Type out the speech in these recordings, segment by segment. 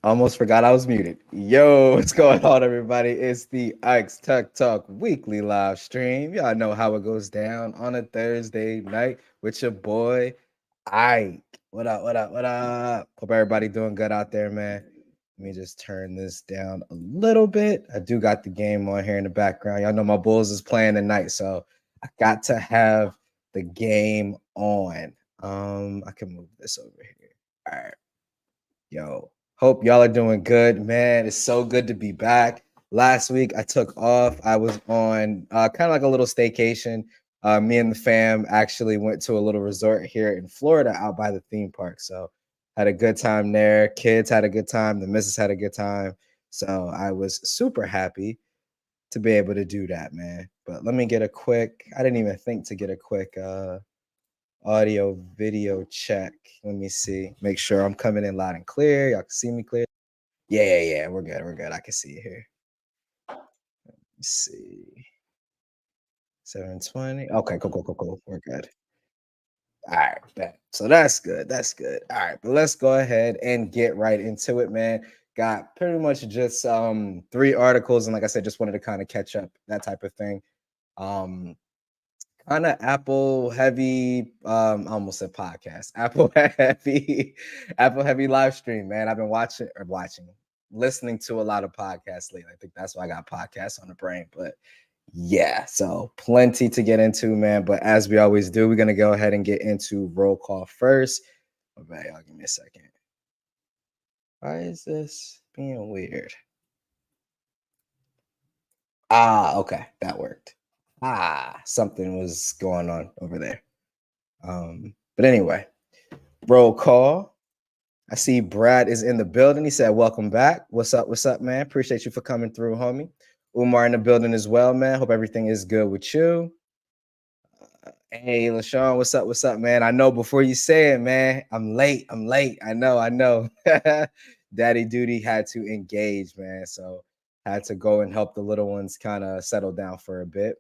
Almost forgot I was muted. Yo, what's going on, everybody? It's the IkesTechTalk weekly live stream. Y'all know how it goes down on a Thursday night with your boy Ike. What up? What up? What up? Hope everybody doing good out there, man. Let me just turn this down a little bit. I do got the game on here in the background. Y'all know my Bulls is playing tonight, so I got to have the game on. I can move this over here. All right. Yo, hope y'all are doing good, man. It's so good to be back. Last week I took off. I was on kind of like a little staycation. Me and the fam actually went to a little resort here in Florida out by the theme park. So had a good time there. Kids had a good time. The missus had a good time. So I was super happy to be able to do that, man. But let me get a quick, I didn't even think to get a quick audio video check. Let me see. Make sure I'm coming in loud and clear. Y'all can see me clear. Yeah. We're good. We're good. I can see you here. Let's see. 720. Okay, cool. We're good. All right, bet. So that's good. That's good. All right, but let's go ahead and get right into it, man. Got pretty much just three articles, and like I said, just wanted to kind of catch up, that type of thing. Um, Kind of Apple heavy, I almost said podcast. Apple heavy, Apple heavy live stream, man. I've been listening to a lot of podcasts lately. I think that's why I got podcasts on the brain. But yeah, so plenty to get into, man. But as we always do, we're gonna go ahead and get into roll call first. All right, y'all give me a second. Why is this being weird? Okay, that worked. Something was going on over there. But anyway, roll call. I see Brad is in the building. He said, "Welcome back. What's up? What's up, man? Appreciate you for coming through, homie." Umar in the building as well, man. Hope everything is good with you. Hey, LaShawn, what's up? What's up, man? I know before you say it, man, I'm late. I know. Daddy duty had to engage, man. So had to go and help the little ones kind of settle down for a bit.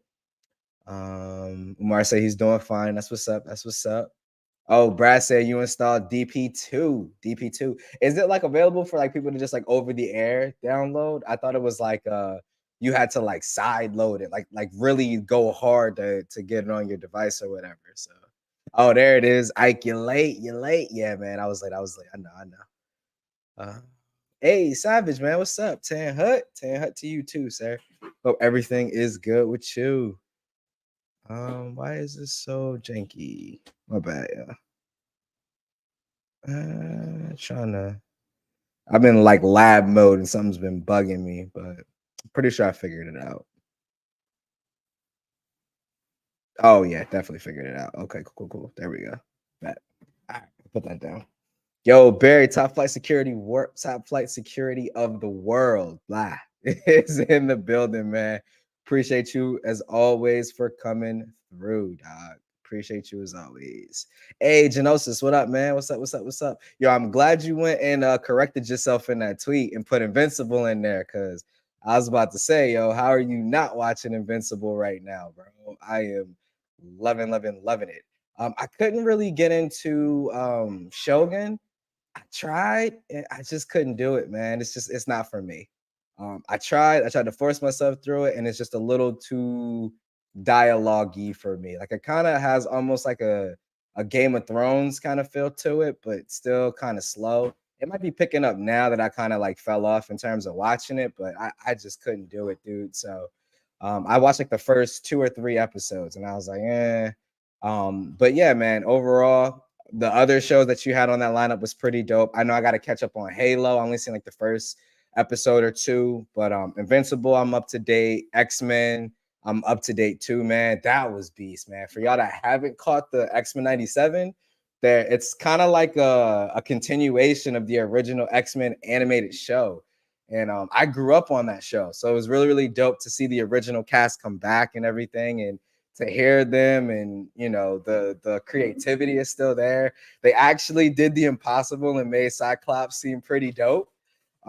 Umar said he's doing fine. That's what's up. That's what's up. Oh, Brad said you installed DP2. DP2. Is it like available for like people to just like over the air download? I thought it was like you had to like side load it, like really go hard to get it on your device or whatever. So oh, there it is. Ike, you're late. You're late. Yeah, man. I was late. I know. Hey, Savage, man. What's up? Tan Hut. Tan Hut to you too, sir. Hope everything is good with you. Why is this so janky? My bad, yeah. Trying to. I've been like lab mode and something's been bugging me, but I'm pretty sure I figured it out. Oh yeah, definitely figured it out. Okay, cool. There we go. Bet. All right, put that down. Yo, Barry, top flight security of the world. Blah is in the building, man. Appreciate you as always for coming through, dog. Appreciate you as always. Hey, Genosis, what up, man? What's up? Yo, I'm glad you went and corrected yourself in that tweet and put Invincible in there because I was about to say, yo, how are you not watching Invincible right now, bro? I am loving it. I couldn't really get into Shogun. I tried, and I just couldn't do it, man. It's not for me. I tried to force myself through it, and it's just a little too dialogue-y for me. Like it kind of has almost like a Game of Thrones kind of feel to it, but still kind of slow. It might be picking up now that I kind of like fell off in terms of watching it, but I just couldn't do it, dude. So I watched like the first 2 or 3 episodes, and I was like, eh. But yeah, man, overall, the other shows that you had on that lineup was pretty dope. I know I got to catch up on Halo. I only seen like the first episode or two, but Invincible, I'm up to date. X-Men, I'm up to date too, man. That was beast, man. For y'all that haven't caught the X-Men 97, there it's kind of like a continuation of the original X-Men animated show. And I grew up on that show. So it was really dope to see the original cast come back and everything. And to hear them, and you know the creativity is still there. They actually did the impossible and made Cyclops seem pretty dope.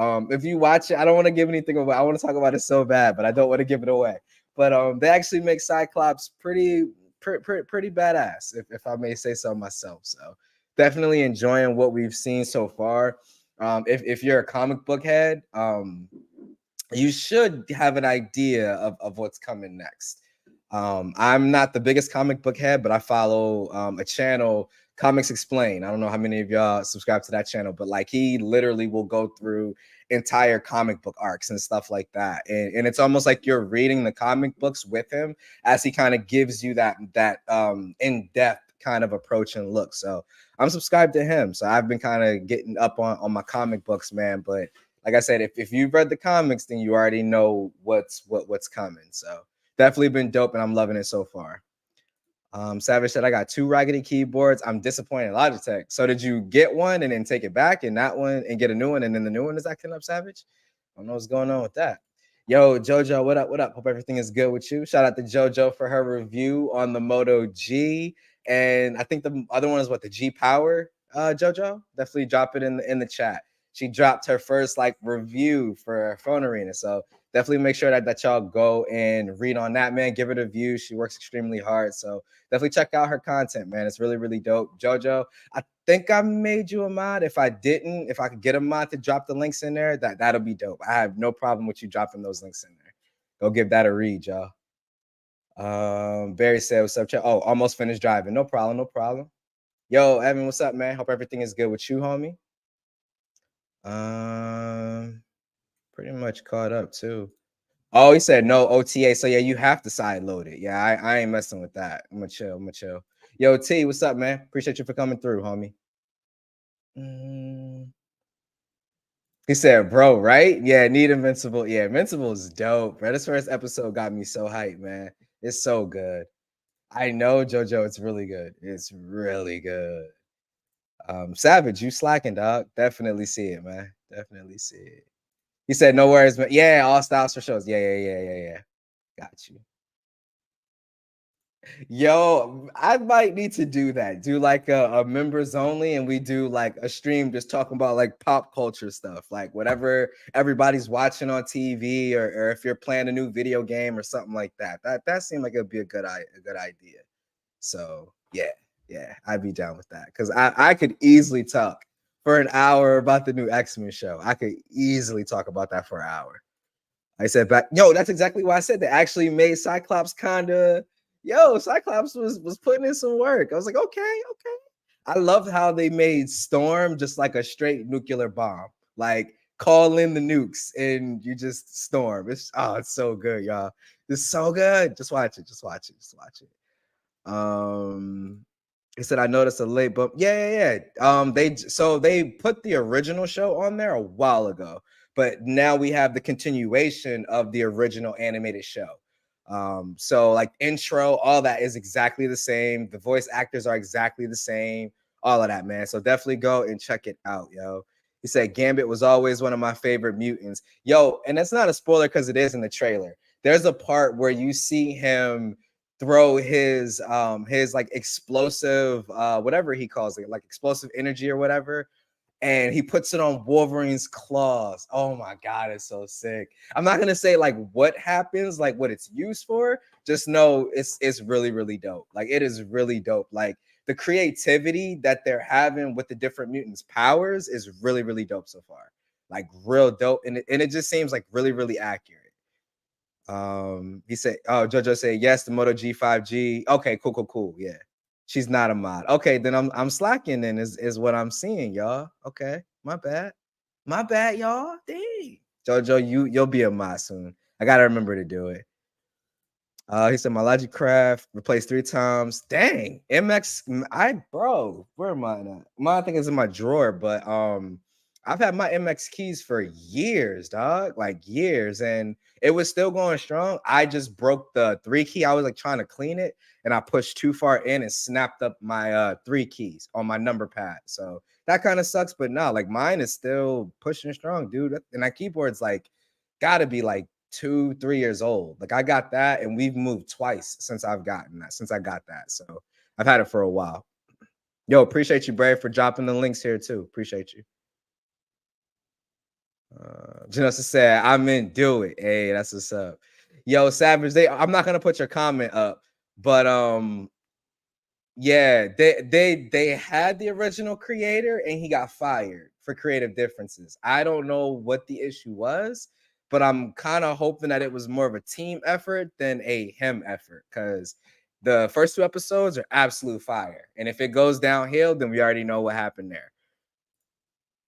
If you watch it, I don't want to give anything away. I want to talk about it so bad, but I don't want to give it away. But they actually make Cyclops pretty badass, if I may say so myself. So definitely enjoying what we've seen so far. If you're a comic book head, you should have an idea of what's coming next. I'm not the biggest comic book head, but I follow a channel, Comics Explain. I don't know how many of y'all subscribe to that channel, but like he literally will go through entire comic book arcs and stuff like that. And it's almost like you're reading the comic books with him as he kind of gives you that in-depth kind of approach and look. So I'm subscribed to him. So I've been kind of getting up on my comic books, man. But like I said, if you've read the comics, then you already know what's coming. So definitely been dope, and I'm loving it so far. Savage said, I got 2 raggedy keyboards. I'm disappointed in Logitech. So did you get one and then take it back and that one and get a new one, and then the new one is acting up, Savage? I don't know what's going on with that. Yo, Jojo, what up? What up? Hope everything is good with you. Shout out to Jojo for her review on the Moto G. And I think the other one is what, the G Power, Jojo? Definitely drop it in the chat. She dropped her first like review for Phone Arena. So definitely make sure that y'all go and read on that, man. Give it a view. She works extremely hard. So definitely check out her content, man. It's really, really dope. Jojo, I think I made you a mod. If I didn't, if I could get a mod to drop the links in there, that'll be dope. I have no problem with you dropping those links in there. Go give that a read, y'all. Barry said, what's up, chat? Oh, almost finished driving. No problem, no problem. Yo, Evan, what's up, man? Hope everything is good with you, homie. Pretty much caught up too. Oh, he said no OTA. So yeah, you have to side load it. Yeah, I ain't messing with that. I'm gonna chill. I'm gonna chill. Yo, T, what's up, man? Appreciate you for coming through, homie. He said, bro, right? Yeah, need Invincible. Yeah, Invincible is dope, bro. This first episode got me so hyped, man. It's so good. I know, JoJo, it's really good. It's really good. Savage, you slacking, dog. Definitely see it, man. Definitely see it. He said, no worries, man. Yeah, all styles for shows. Yeah. Got you. Yo, I might need to do that. Do like a members only, and we do like a stream just talking about like pop culture stuff, like whatever everybody's watching on TV, or if you're playing a new video game or something like that. That seemed like it'd be a good idea. So yeah, I'd be down with that because I could easily talk for an hour about the new X-Men show. I could easily talk about that for an hour. I said back, yo, that's exactly why I said they actually made Cyclops kinda. Yo, Cyclops was putting in some work. I was like, okay. I loved how they made Storm just like a straight nuclear bomb. Like call in the nukes and you just storm. It's so good, y'all. It's so good. Just watch it. Just watch it. He said, I noticed a late bump. Yeah. They put the original show on there a while ago, but now we have the continuation of the original animated show. So like intro, all that is exactly the same. The voice actors are exactly the same, all of that, man. So definitely go and check it out, yo. He said Gambit was always one of my favorite mutants. Yo, and it's not a spoiler because it is in the trailer. There's a part where you see him throw his like explosive whatever he calls it, like explosive energy or whatever, and he puts it on Wolverine's claws. Oh my god, it's so sick. I'm not gonna say like what happens, like what it's used for. Just know it's really, really dope. Like it is really dope. Like the creativity that they're having with the different mutants powers is really, really dope so far. Like real dope, and it just seems like really, really accurate. He said, oh, Jojo said yes, the Moto G5G. Okay, cool. Yeah. She's not a mod. Okay, then I'm slacking then is what I'm seeing, y'all. Okay, my bad. My bad, y'all. Dang. Jojo, you'll be a mod soon. I gotta remember to do it. He said my Logic Craft replaced 3 times. Dang, MX. Where am I at? Mine I think is in my drawer, but I've had my MX keys for years, dog. Like years, and it was still going strong. I just broke the 3 key. I was like trying to clean it, and I pushed too far in and snapped up my 3 keys on my number pad. So that kind of sucks, but no, like mine is still pushing strong, dude. And that keyboard's like gotta be like 2-3 years old. Like I got that, and we've moved twice since I got that. So I've had it for a while. Yo, appreciate you, Brave, for dropping the links here too. Appreciate you. Janessa said, I'm in, do it. Hey, that's what's up. Yo, Savage, I'm not gonna put your comment up, but Yeah, they had the original creator and he got fired for creative differences. I don't know what the issue was, but I'm kind of hoping that it was more of a team effort than a him effort because the first two episodes are absolute fire. And if it goes downhill, then we already know what happened there.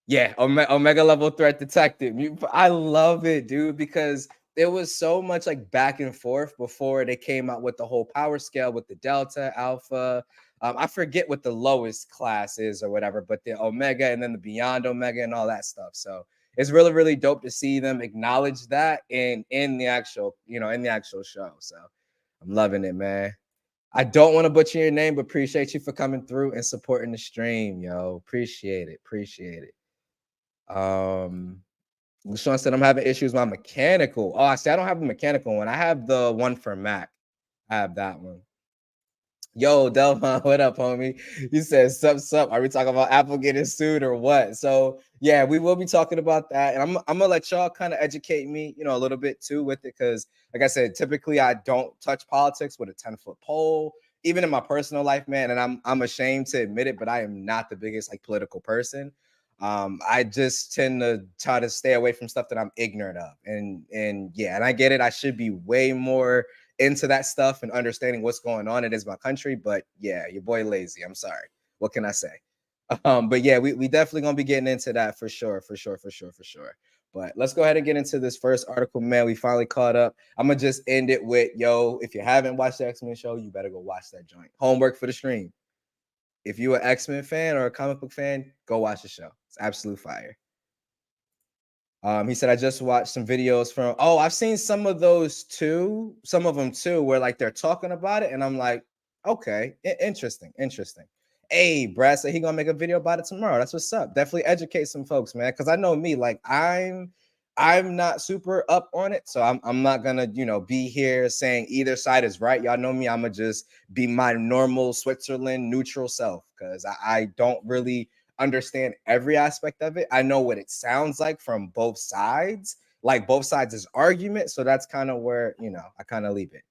Yeah, Omega level threat detected. I love it, dude, because there was so much like back and forth before they came out with the whole power scale with the Delta, Alpha. I forget what the lowest class is or whatever, but the Omega and then the Beyond Omega and all that stuff. So it's really, really dope to see them acknowledge that in the actual, in the actual show. So I'm loving it, man. I don't want to butcher your name, but appreciate you for coming through and supporting the stream, yo. Appreciate it. Appreciate it. Um, Sean said I'm having issues with my mechanical. Oh, I see. I don't have the mechanical one. I have the one for Mac. I have that one. Yo, Delphon, what up, homie? You said sup. Are we talking about Apple getting sued or what? So yeah, we will be talking about that. And I'm gonna let y'all kind of educate me, a little bit too with it. Cause like I said, typically I don't touch politics with a 10-foot pole, even in my personal life, man. And I'm ashamed to admit it, but I am not the biggest like political person. I just tend to try to stay away from stuff that I'm ignorant of. And yeah, and I get it. I should be way more into that stuff and understanding what's going on. It is my country, but yeah, your boy lazy. I'm sorry. What can I say? But yeah, we definitely gonna be getting into that for sure. But let's go ahead and get into this first article, man. We finally caught up. I'm gonna just end it with, yo, if you haven't watched the X-Men show, you better go watch that joint. Homework for the stream. If you're an X-Men fan or a comic book fan, go watch the show. It's absolute fire. He said, I just watched some videos from, I've seen some of those too, some of them too, where like they're talking about it. And I'm like, okay, interesting. Hey, Brad said he gonna make a video about it tomorrow. That's what's up. Definitely educate some folks, man. Cause I know me, like I'm not super up on it. So I'm not gonna, be here saying either side is right. Y'all know me, I'm gonna just be my normal Switzerland neutral self. Cause I don't really understand every aspect of it. I know what it sounds like from both sides, like both sides' is argument. So that's kind of where, I kind of leave it.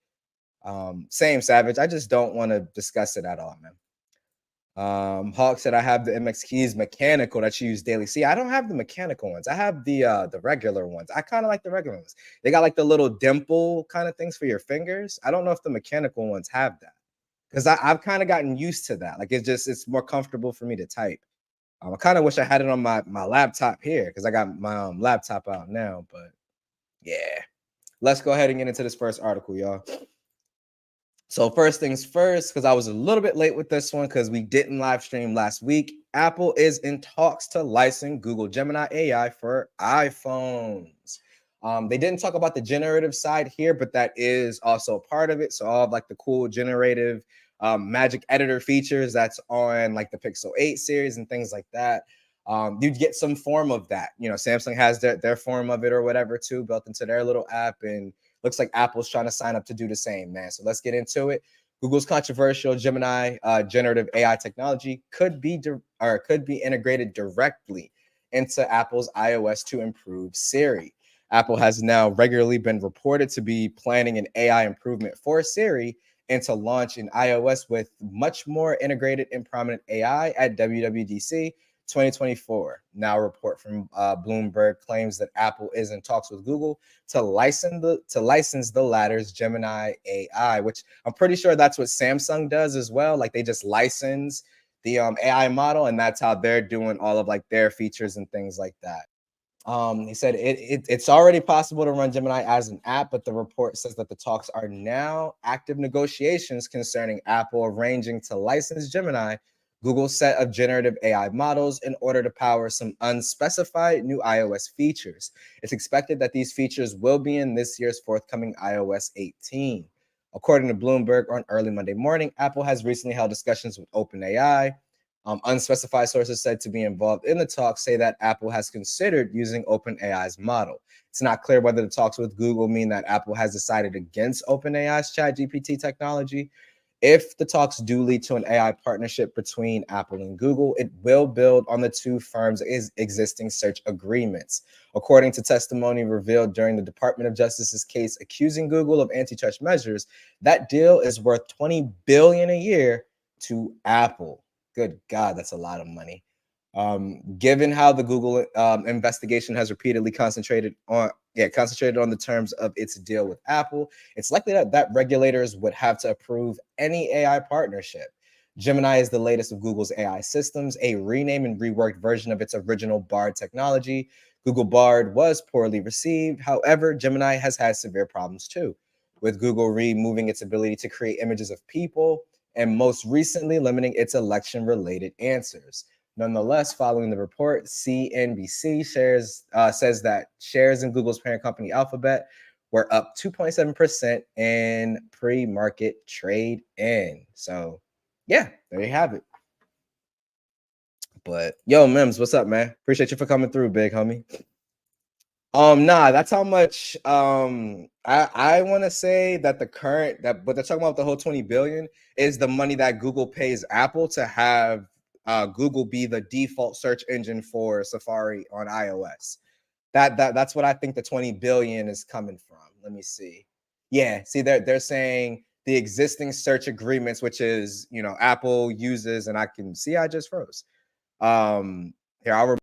Same Savage. I just don't want to discuss it at all, man. Hawk said I have the MX keys mechanical that you use daily. See, I don't have the mechanical ones. I have the regular ones. I kind of like the regular ones. They got like the little dimple kind of things for your fingers. I don't know if the mechanical ones have that because I've kind of gotten used to that. Like it's more comfortable for me to type. I kind of wish I had it on my laptop here because I got my laptop out now. But yeah, let's go ahead and get into this first article, y'all. So first things first, because I was a little bit late with this one because we didn't live stream last week. Apple is in talks to license Google Gemini AI for iPhones. They didn't talk about the generative side here, but that is also part of it. So all of like the cool generative magic editor features that's on like the Pixel 8 series and things like that. You'd get some form of that. Samsung has their form of it or whatever too built into their little app, and looks like Apple's trying to sign up to do the same, man. So let's get into it. Google's controversial Gemini generative AI technology could be integrated directly into Apple's iOS to improve Siri. Apple has now regularly been reported to be planning an AI improvement for Siri and to launch in iOS with much more integrated and prominent AI at WWDC 2024. Now, a report from Bloomberg claims that Apple is in talks with Google to license the latter's Gemini AI, which I'm pretty sure that's what Samsung does as well. Like they just license the AI model, and that's how they're doing all of like their features and things like that. He said it's already possible to run Gemini as an app, but the report says that the talks are now active negotiations concerning Apple arranging to license Gemini, Google's set of generative AI models, in order to power some unspecified new iOS features. It's expected that these features will be in this year's forthcoming iOS 18. According to Bloomberg, on early Monday morning, Apple has recently held discussions with OpenAI. Unspecified sources said to be involved in the talks say that Apple has considered using OpenAI's model. It's not clear whether the talks with Google mean that Apple has decided against OpenAI's ChatGPT technology. If the talks do lead to an AI partnership between Apple and Google, it will build on the two firms' existing search agreements. According to testimony revealed during the Department of Justice's case accusing Google of antitrust measures, that deal is worth $20 billion a year to Apple. Good God, that's a lot of money. Given how the Google investigation has repeatedly concentrated on the terms of its deal with Apple, it's likely that regulators would have to approve any AI partnership. Gemini is the latest of Google's AI systems, a renamed and reworked version of its original Bard technology. Google Bard was poorly received. However, Gemini has had severe problems too, with Google removing its ability to create images of people and most recently limiting its election-related answers. Nonetheless, following the report, CNBC says that shares in Google's parent company Alphabet were up 2.7% in pre-market trade in. So, yeah, there you have it. But yo, Mims, what's up, man? Appreciate you for coming through, big homie. Nah, that's how much I want to say that the current that but they're talking about the whole 20 billion is the money that Google pays Apple to have Google be the default search engine for Safari on iOS. That's what I think the 20 billion is coming from. Let me see. Yeah, see they're saying the existing search agreements, which is Apple uses, and I can see I just froze. Here I'll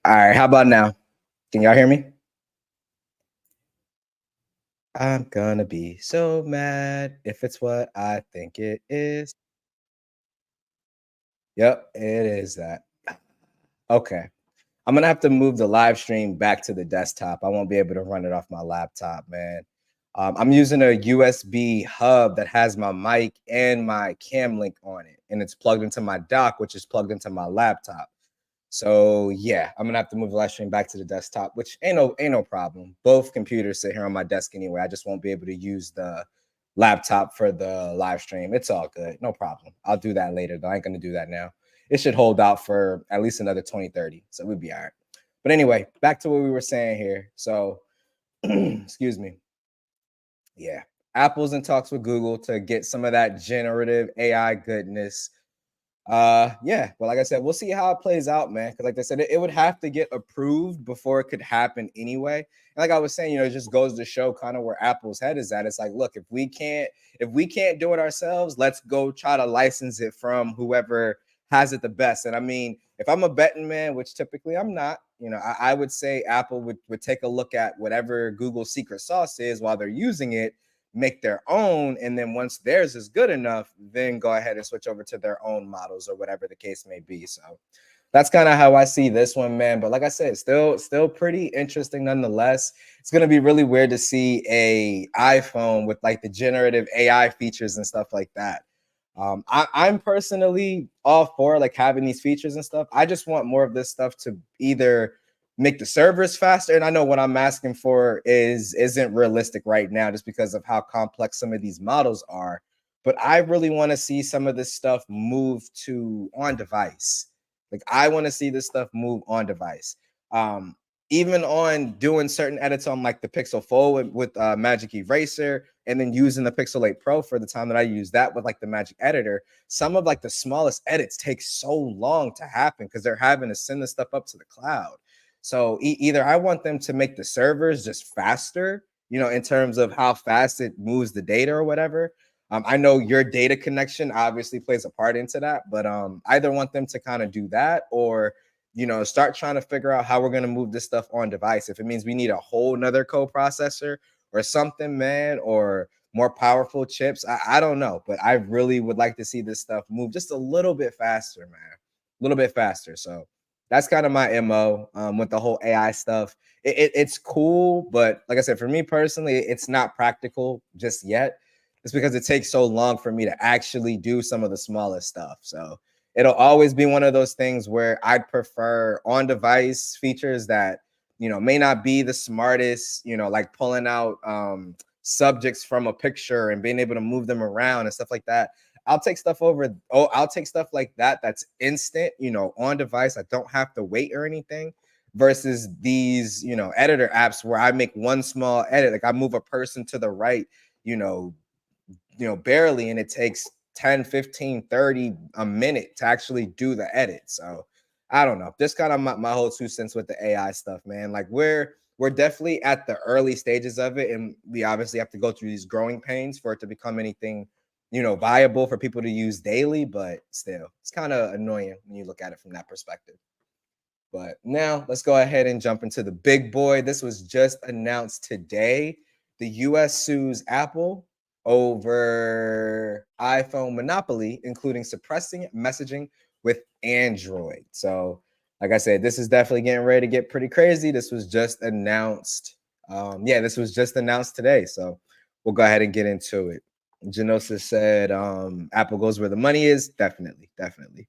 All right, how about now? Can y'all hear me? I'm gonna be so mad if it's what I think it is. Yep, it is that. Okay. I'm gonna have to move the live stream back to the desktop. I won't be able to run it off my laptop, man. I'm using a USB hub that has my mic and my cam link on it, and it's plugged into my dock, which is plugged into my laptop. So yeah, I'm gonna have to move the live stream back to the desktop, which ain't no problem. Both computers sit here on my desk anyway. I just won't be able to use the laptop for the live stream. It's all good. No problem. I'll do that later, though. I ain't going to do that now. It should hold out for at least another 2030. So we'll be all right. But anyway, back to what we were saying here. So, excuse me. Yeah. Apple's in talks with Google to get some of that generative AI goodness. Yeah, but like I said, we'll see how it plays out, man. Because like I said, it would have to get approved before it could happen anyway. And like I was saying, it just goes to show kind of where Apple's head is at. It's like, look, if we can't do it ourselves, let's go try to license it from whoever has it the best. And I mean, if I'm a betting man, which typically I'm not, I would say Apple would take a look at whatever Google's secret sauce is while they're using it, make their own, and then once theirs is good enough, then go ahead and switch over to their own models or whatever the case may be. So that's kind of how I see this one, man. But like I said, still pretty interesting nonetheless. It's gonna be really weird to see a iPhone with like the generative AI features and stuff like that. I'm personally all for like having these features and stuff. I just want more of this stuff to either make the servers faster. And I know what I'm asking for isn't realistic right now, just because of how complex some of these models are. But I really want to see some of this stuff move to on device. Like I want to see this stuff move on device. Even on doing certain edits on like the Pixel Fold with Magic Eraser, and then using the Pixel 8 Pro for the time that I use that with like the Magic Editor, some of like the smallest edits take so long to happen because they're having to send the stuff up to the cloud. So either I want them to make the servers just faster, in terms of how fast it moves the data or whatever. I know your data connection obviously plays a part into that, but either want them to kind of do that or start trying to figure out how we're going to move this stuff on device. If it means we need a whole nother co-processor or something, man, or more powerful chips, I don't know. But I really would like to see this stuff move just a little bit faster, man. A little bit faster. So that's kind of my MO with the whole AI stuff. It's cool, but like I said, for me personally, it's not practical just yet. It's because it takes so long for me to actually do some of the smallest stuff. So it'll always be one of those things where I'd prefer on-device features that may not be the smartest, like pulling out subjects from a picture and being able to move them around and stuff like that. I'll take stuff like that that's instant, on device. I don't have to wait or anything versus these, editor apps where I make one small edit, like I move a person to the right, barely, and it takes 10, 15, 30 a minute to actually do the edit. So I don't know. Just kind of my whole 2 cents with the AI stuff, man. Like we're definitely at the early stages of it, and we obviously have to go through these growing pains for it to become anything, viable for people to use daily. But still, it's kind of annoying when you look at it from that perspective. But now let's go ahead and jump into the big boy. This was just announced today. The US sues Apple over iPhone monopoly, including suppressing messaging with Android. So, like I said, this is definitely getting ready to get pretty crazy. This was just announced. This was just announced today. So we'll go ahead and get into it. Genosis said, Apple goes where the money is. Definitely, definitely.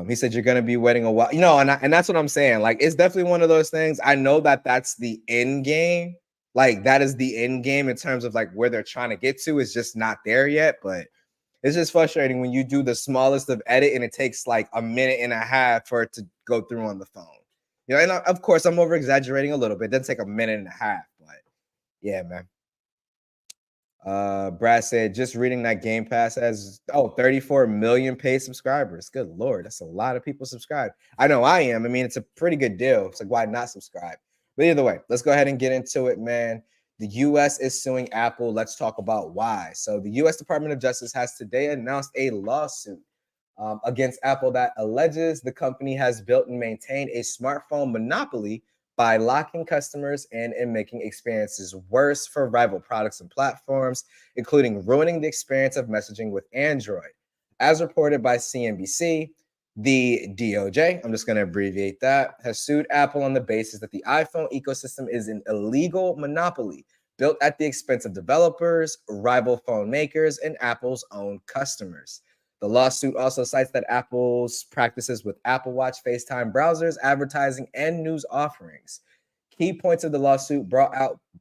He said you're gonna be waiting a while, and that's what I'm saying. Like, it's definitely one of those things. I know that that's the end game. Like, that is the end game in terms of like where they're trying to get to. It's just not there yet. But it's just frustrating when you do the smallest of edit and it takes like a minute and a half for it to go through on the phone. And of course I'm over exaggerating a little bit. It doesn't take a minute and a half, but yeah, man. Brad said, just reading that Game Pass has 34 million paid subscribers. Good Lord, that's a lot of people subscribed. I know I am. I mean, it's a pretty good deal. It's like, why not subscribe? But either way, let's go ahead and get into it, man. The US is suing Apple. Let's talk about why. So the US Department of Justice has today announced a lawsuit against Apple that alleges the company has built and maintained a smartphone monopoly by locking customers in and making experiences worse for rival products and platforms, including ruining the experience of messaging with Android. As reported by CNBC, the DOJ, I'm just going to abbreviate that, has sued Apple on the basis that the iPhone ecosystem is an illegal monopoly built at the expense of developers, rival phone makers, and Apple's own customers. The lawsuit also cites that Apple's practices with Apple Watch, FaceTime browsers, advertising, and news offerings. Key points of the lawsuit brought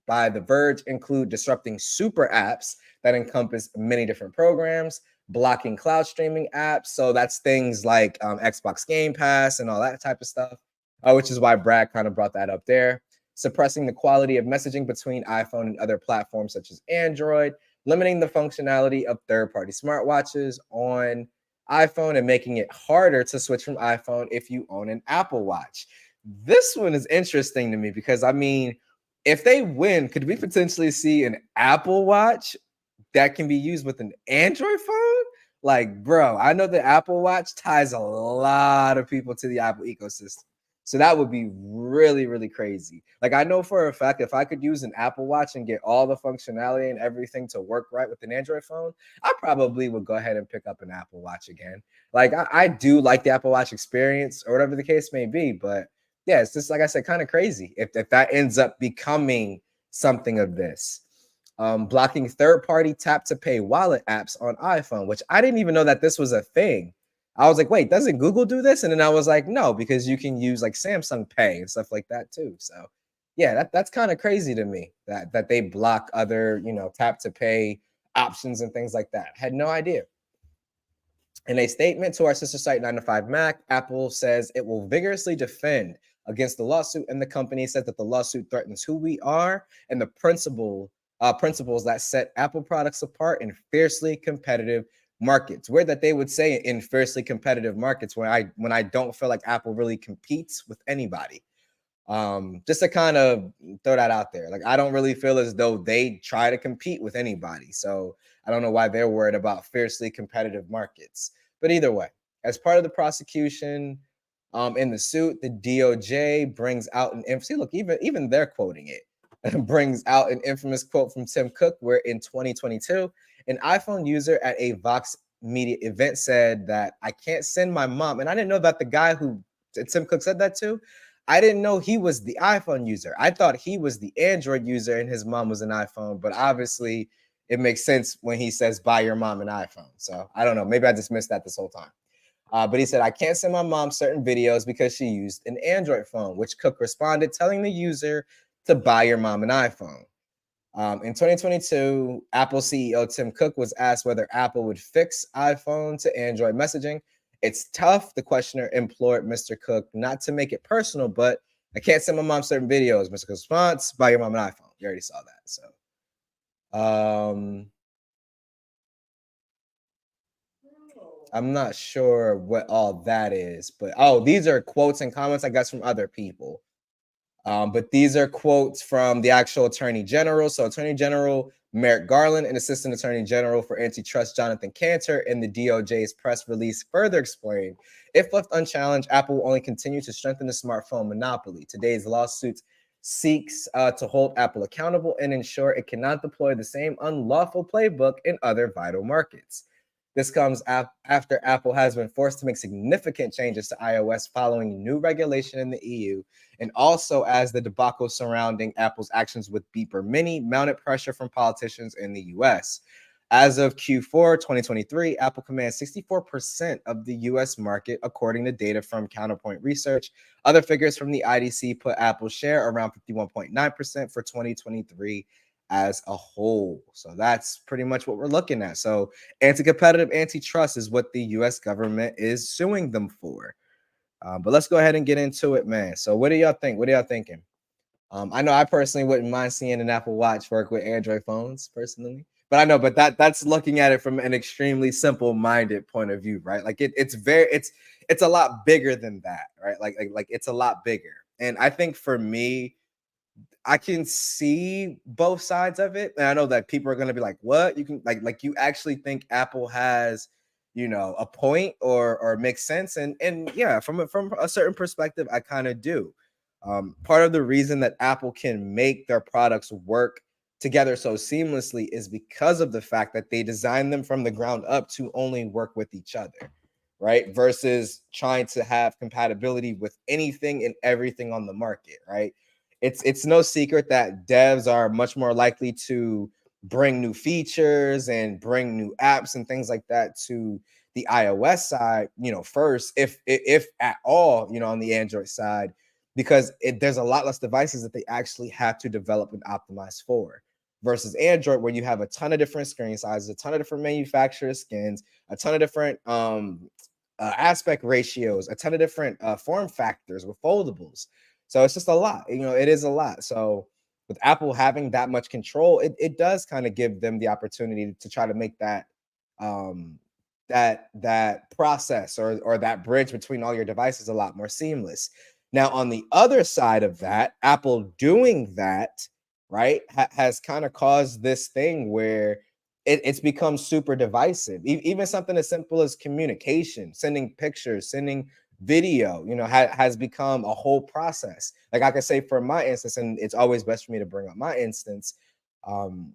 by The Verge include disrupting super apps that encompass many different programs, blocking cloud streaming apps. So that's things like Xbox Game Pass and all that type of stuff, which is why Brad kind of brought that up there. Suppressing the quality of messaging between iPhone and other platforms such as Android, limiting the functionality of third-party smartwatches on iPhone and making it harder to switch from iPhone if you own an Apple Watch. This one is interesting to me because I mean, if they win, could we potentially see an Apple Watch that can be used with an Android phone? Like, bro, I know the Apple Watch ties a lot of people to the Apple ecosystem. So that would be really, really crazy. Like, I know for a fact if I could use an Apple Watch and get all the functionality and everything to work right with an Android phone, I probably would go ahead and pick up an Apple Watch again. Like, I do like the Apple Watch experience or whatever the case may be, but yeah, it's just like I said, kind of crazy if that ends up becoming something of this. Blocking third-party tap-to-pay wallet apps on iPhone, which I didn't even know that this was a thing. I was like, wait, doesn't Google do this? And then I was like, no, because you can use like Samsung Pay and stuff like that too. So yeah, that's kind of crazy to me that they block other, tap-to-pay options and things like that. Had no idea. In a statement to our sister site 9 to 5 Mac, Apple says it will vigorously defend against the lawsuit, and the company said that the lawsuit threatens who we are and the principles that set Apple products apart in fiercely competitive markets. Weird that they would say in fiercely competitive markets when I don't feel like Apple really competes with anybody. Just to kind of throw that out there. Like, I don't really feel as though they try to compete with anybody. So I don't know why they're worried about fiercely competitive markets. But either way, as part of the prosecution in the suit, the DOJ brings out an see, look, even they're quoting it. Brings out an infamous quote from Tim Cook, where in 2022, an iPhone user at a Vox Media event said that I can't send my mom. And I didn't know that the guy who Tim Cook said that to, I didn't know he was the iPhone user. I thought he was the Android user and his mom was an iPhone, but obviously it makes sense when he says buy your mom an iPhone. So I don't know. Maybe I just missed that this whole time. But he said, I can't send my mom certain videos because she used an Android phone, which Cook responded, telling the user to buy your mom an iPhone. In 2022, Apple CEO Tim Cook was asked whether Apple would fix iPhone to Android messaging. It's tough. The questioner implored Mr. Cook not to make it personal, but I can't send my mom certain videos. Mr. Cook's response, buy your mom an iPhone. You already saw that. So I'm not sure what all that is, but these are quotes and comments, I guess, from other people. But these are quotes from the actual Attorney General. So Attorney General Merrick Garland and Assistant Attorney General for Antitrust Jonathan Cantor in the DOJ's press release further explained, if left unchallenged, Apple will only continue to strengthen the smartphone monopoly. Today's lawsuit seeks to hold Apple accountable and ensure it cannot deploy the same unlawful playbook in other vital markets. This comes after Apple has been forced to make significant changes to iOS following new regulation in the EU, and also as the debacle surrounding Apple's actions with Beeper Mini mounted pressure from politicians in the US. As of Q4 2023, Apple commands 64% of the US market, according to data from Counterpoint Research. Other figures from the IDC put Apple's share around 51.9% for 2023 as a whole. So that's pretty much what we're looking at. So anti-competitive antitrust is what the US government is suing them for. But let's go ahead and get into it, man. So what do y'all think? What are y'all thinking? I know I personally wouldn't mind seeing an Apple Watch work with Android phones personally. But I know, but that's looking at it from an extremely simple-minded point of view, right? Like it's a lot bigger than that, right? Like it's a lot bigger. And I think for me, I can see both sides of it. And I know that people are going to be like, what? You can like you actually think Apple has, a point or makes sense. And yeah, from a certain perspective, I kind of do. Part of the reason that Apple can make their products work together so seamlessly is because of the fact that they design them from the ground up to only work with each other, right? Versus trying to have compatibility with anything and everything on the market, right? It's no secret that devs are much more likely to bring new features and bring new apps and things like that to the iOS side, first, if at all, on the Android side, because there's a lot less devices that they actually have to develop and optimize for versus Android, where you have a ton of different screen sizes, a ton of different manufacturer skins, a ton of different aspect ratios, a ton of different form factors with foldables. So it's just a lot. It is a lot. So with Apple having that much control, it does kind of give them the opportunity to try to make um, that process or that bridge between all your devices a lot more seamless. Now, on the other side of that, Apple doing that, right, has kind of caused this thing where it's become super divisive. Even something as simple as communication, sending pictures, sending video, has become a whole process. Like I can say for my instance, and it's always best for me to bring up my instance.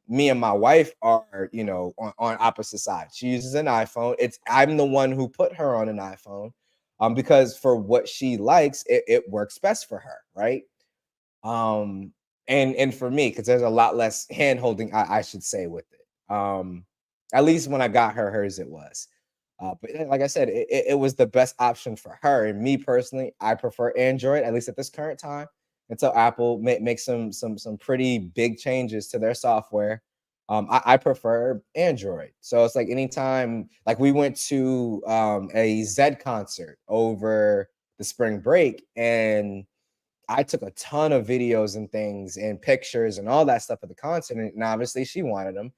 Me and my wife are, on opposite sides. She uses an iPhone. I'm the one who put her on an iPhone, because for what she likes, it works best for her, right? um and for me, because there's a lot less hand holding, I should say, with it. At least when I got hers it was, but yeah, like I said, it was the best option for her. And me personally, I prefer Android, at least at this current time, until Apple makes some pretty big changes to their software. I prefer Android. So it's like anytime, like we went to a Z concert over the spring break, and I took a ton of videos and things and pictures and all that stuff at the concert, and obviously she wanted them.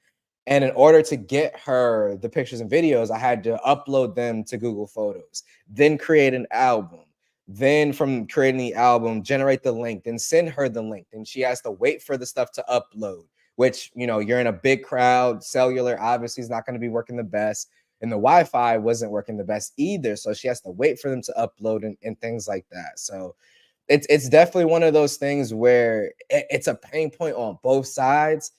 And in order to get her the pictures and videos, I had to upload them to Google Photos, then create an album. Then from creating the album, generate the link, then send her the link. Then she has to wait for the stuff to upload, which, you're in a big crowd. Cellular obviously is not going to be working the best. And the Wi-Fi wasn't working the best either. So she has to wait for them to upload and things like that. So it's definitely one of those things where it's a pain point on both sides.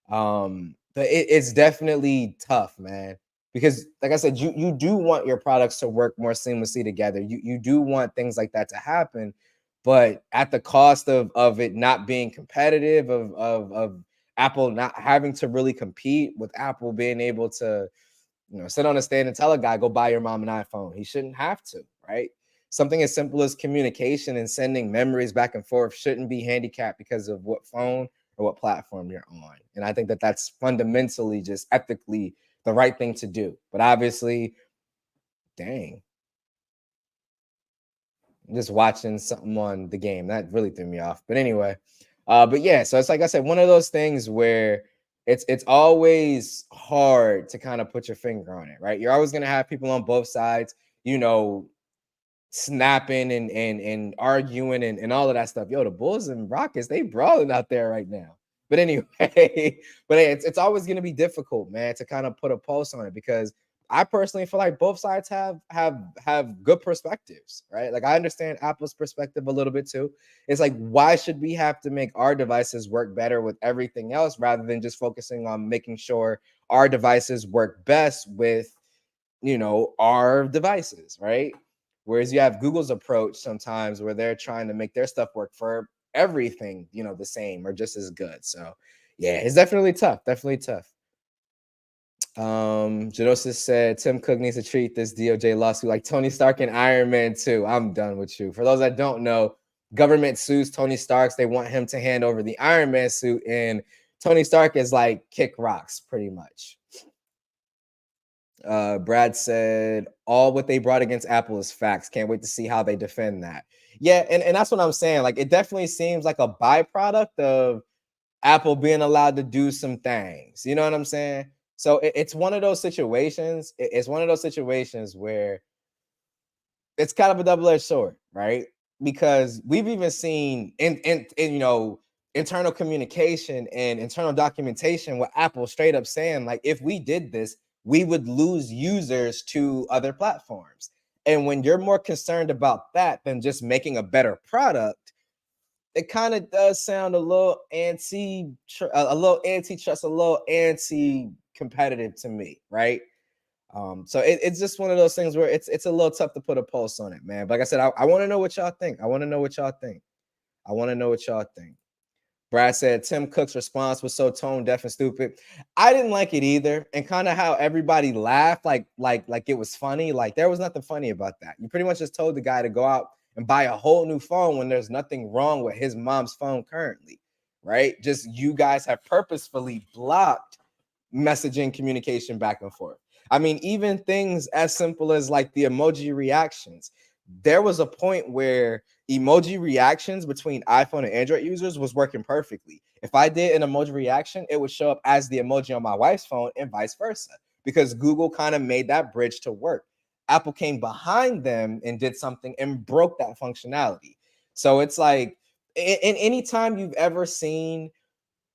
But it's definitely tough, man, because like I said, you do want your products to work more seamlessly together. You do want things like that to happen, but at the cost of it not being competitive, of Apple not having to really compete, with Apple being able to, sit on a stand and tell a guy, go buy your mom an iPhone. He shouldn't have to, right? Something as simple as communication and sending memories back and forth shouldn't be handicapped because of what phone or what platform you're on. And I think that that's fundamentally, just ethically, the right thing to do. But obviously, dang, I'm just watching something on the game that really threw me off. But anyway, but yeah, so it's like I said, one of those things where it's always hard to kind of put your finger on it, right? You're always gonna have people on both sides, you know, snapping and arguing and all of that stuff. Yo, the Bulls and Rockets, they brawling out there right now. But anyway, but hey, it's always going to be difficult, man, to kind of put a pulse on it, because I personally feel like both sides have good perspectives, right? Like I understand Apple's perspective a little bit too. It's like, why should we have to make our devices work better with everything else rather than just focusing on making sure our devices work best with, our devices, right? Whereas you have Google's approach sometimes where they're trying to make their stuff work for everything, the same or just as good. So yeah, it's definitely tough. Definitely tough. Genosis said Tim Cook needs to treat this DOJ lawsuit like Tony Stark and Iron Man 2. I'm done with you. For those that don't know, government sues Tony Stark's. They want him to hand over the Iron Man suit, and Tony Stark is like kick rocks pretty much. Brad said all what they brought against Apple is facts. Can't wait to see how they defend that. Yeah, and that's what I'm saying. Like it definitely seems like a byproduct of Apple being allowed to do some things. You know what I'm saying? So it's one of those situations. It's one of those situations where it's kind of a double-edged sword, right? Because we've even seen in internal communication and internal documentation with Apple straight up saying, like, if we did this, we would lose users to other platforms. And when you're more concerned about that than just making a better product, it kind of does sound a little a little antitrust, a little anti-competitive to me, right? So it's just one of those things where it's a little tough to put a pulse on it, man. But like I said, I want to know what y'all think. I want to know what y'all think. I want to know what y'all think. Brad said Tim Cook's response was so tone deaf and stupid. I didn't like it either, and kind of how everybody laughed, like it was funny. Like there was nothing funny about that. You pretty much just told the guy to go out and buy a whole new phone when there's nothing wrong with his mom's phone currently, right? Just you guys have purposefully blocked messaging communication back and forth. I mean, even things as simple as like the emoji reactions. There was a point where emoji reactions between iPhone and Android users was working perfectly. If I did an emoji reaction, it would show up as the emoji on my wife's phone and vice versa because Google kind of made that bridge to work. Apple came behind them and did something and broke that functionality. So it's like, in any time you've ever seen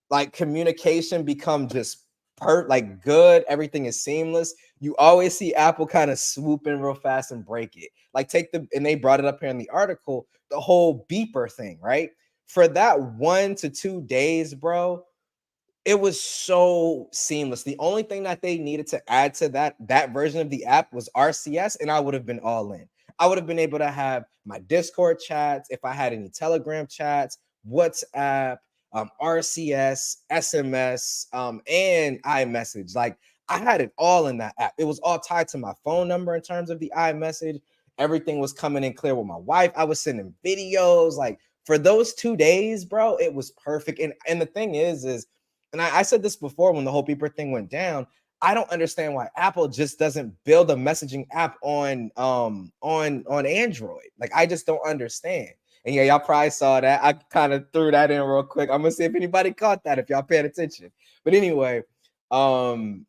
like communication become just like good, everything is seamless, you always see Apple kind of swoop in real fast and break it. Like and they brought it up here in the article, the whole beeper thing, right? For that 1 to 2 days, bro, it was so seamless. The only thing that they needed to add to that version of the app was RCS, and I would have been all in. I would have been able to have my Discord chats, if I had any Telegram chats, WhatsApp, RCS, SMS, and iMessage. Like I had it all in that app. It was all tied to my phone number in terms of the iMessage. Everything was coming in clear with my wife. I was sending videos. Like for those 2 days, bro, it was perfect. And the thing is and I said this before when the whole beeper thing went down. I don't understand why Apple just doesn't build a messaging app on Android. Like I just don't understand. And yeah, y'all probably saw that. I kind of threw that in real quick. I'm gonna see if anybody caught that if y'all paying attention. But anyway, um,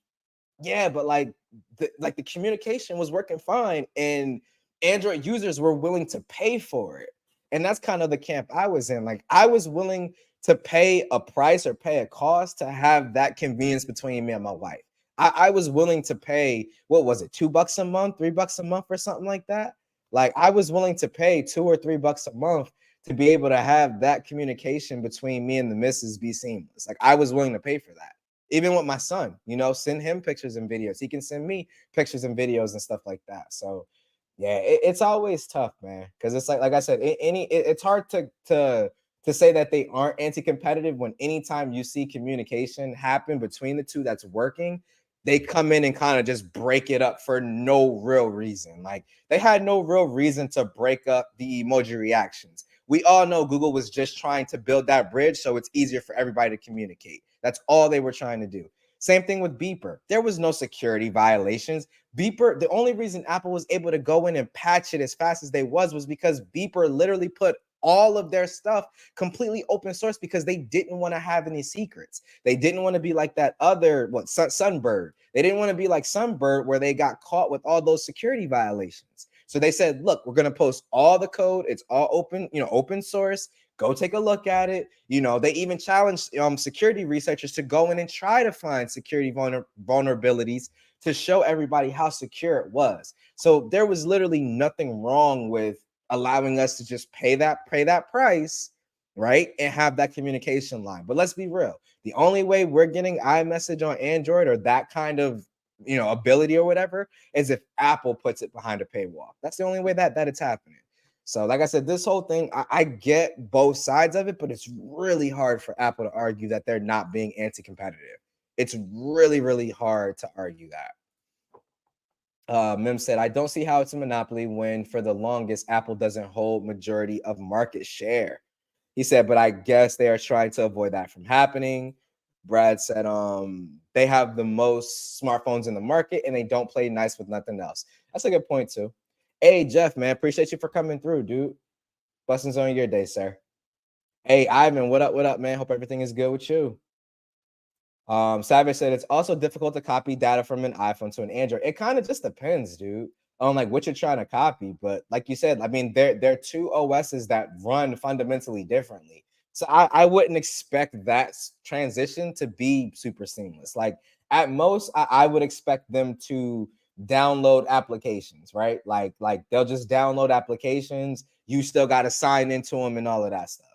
yeah, but like the communication was working fine, and Android users were willing to pay for it. And that's kind of the camp I was in. Like I was willing to pay a price or pay a cost to have that convenience between me and my wife. I was willing to pay, what was it, $2 a month, $3 a month, or something like that. Like I was willing to pay $2 or $3 a month to be able to have that communication between me and the missus be seamless. Like I was willing to pay for that. Even with my son, send him pictures and videos. He can send me pictures and videos and stuff like that. So yeah, it's always tough, man. Because it's like I said, it's hard to say that they aren't anti-competitive when anytime you see communication happen between the two that's working, they come in and kind of just break it up for no real reason. Like they had no real reason to break up the emoji reactions. We all know Google was just trying to build that bridge so it's easier for everybody to communicate. That's all they were trying to do. Same thing with Beeper. There was no security violations. Beeper, the only reason Apple was able to go in and patch it as fast as they was because Beeper literally put all of their stuff completely open source because they didn't want to have any secrets. They didn't want to be like that other Sunbird. They didn't want to be like Sunbird where they got caught with all those security violations. So they said, look, we're going to post all the code. It's all open, open source. Go take a look at it. They even challenged security researchers to go in and try to find security vulnerabilities to show everybody how secure it was. So there was literally nothing wrong with allowing us to just pay that price, right, and have that communication line. But let's be real. The only way we're getting iMessage on Android or that kind of ability or whatever is if Apple puts it behind a paywall. That's the only way that it's happening. So, like I said, this whole thing, I get both sides of it, but it's really hard for Apple to argue that they're not being anti-competitive. It's really, really hard to argue that. Mim said, I don't see how it's a monopoly when for the longest Apple doesn't hold majority of market share. He said, but I guess they are trying to avoid that from happening. Brad said, they have the most smartphones in the market and they don't play nice with nothing else. That's a good point too. Hey, Jeff, man, appreciate you for coming through, dude. Blessings on your day, sir. Hey, Ivan, what up, man? Hope everything is good with you. Savage said it's also difficult to copy data from an iPhone to an Android. It kind of just depends, dude, on like what you're trying to copy. But like you said, I mean, they're two OSs that run fundamentally differently. So I wouldn't expect that transition to be super seamless. Like at most, I would expect them to download applications, right? Like they'll just download applications. You still got to sign into them and all of that stuff.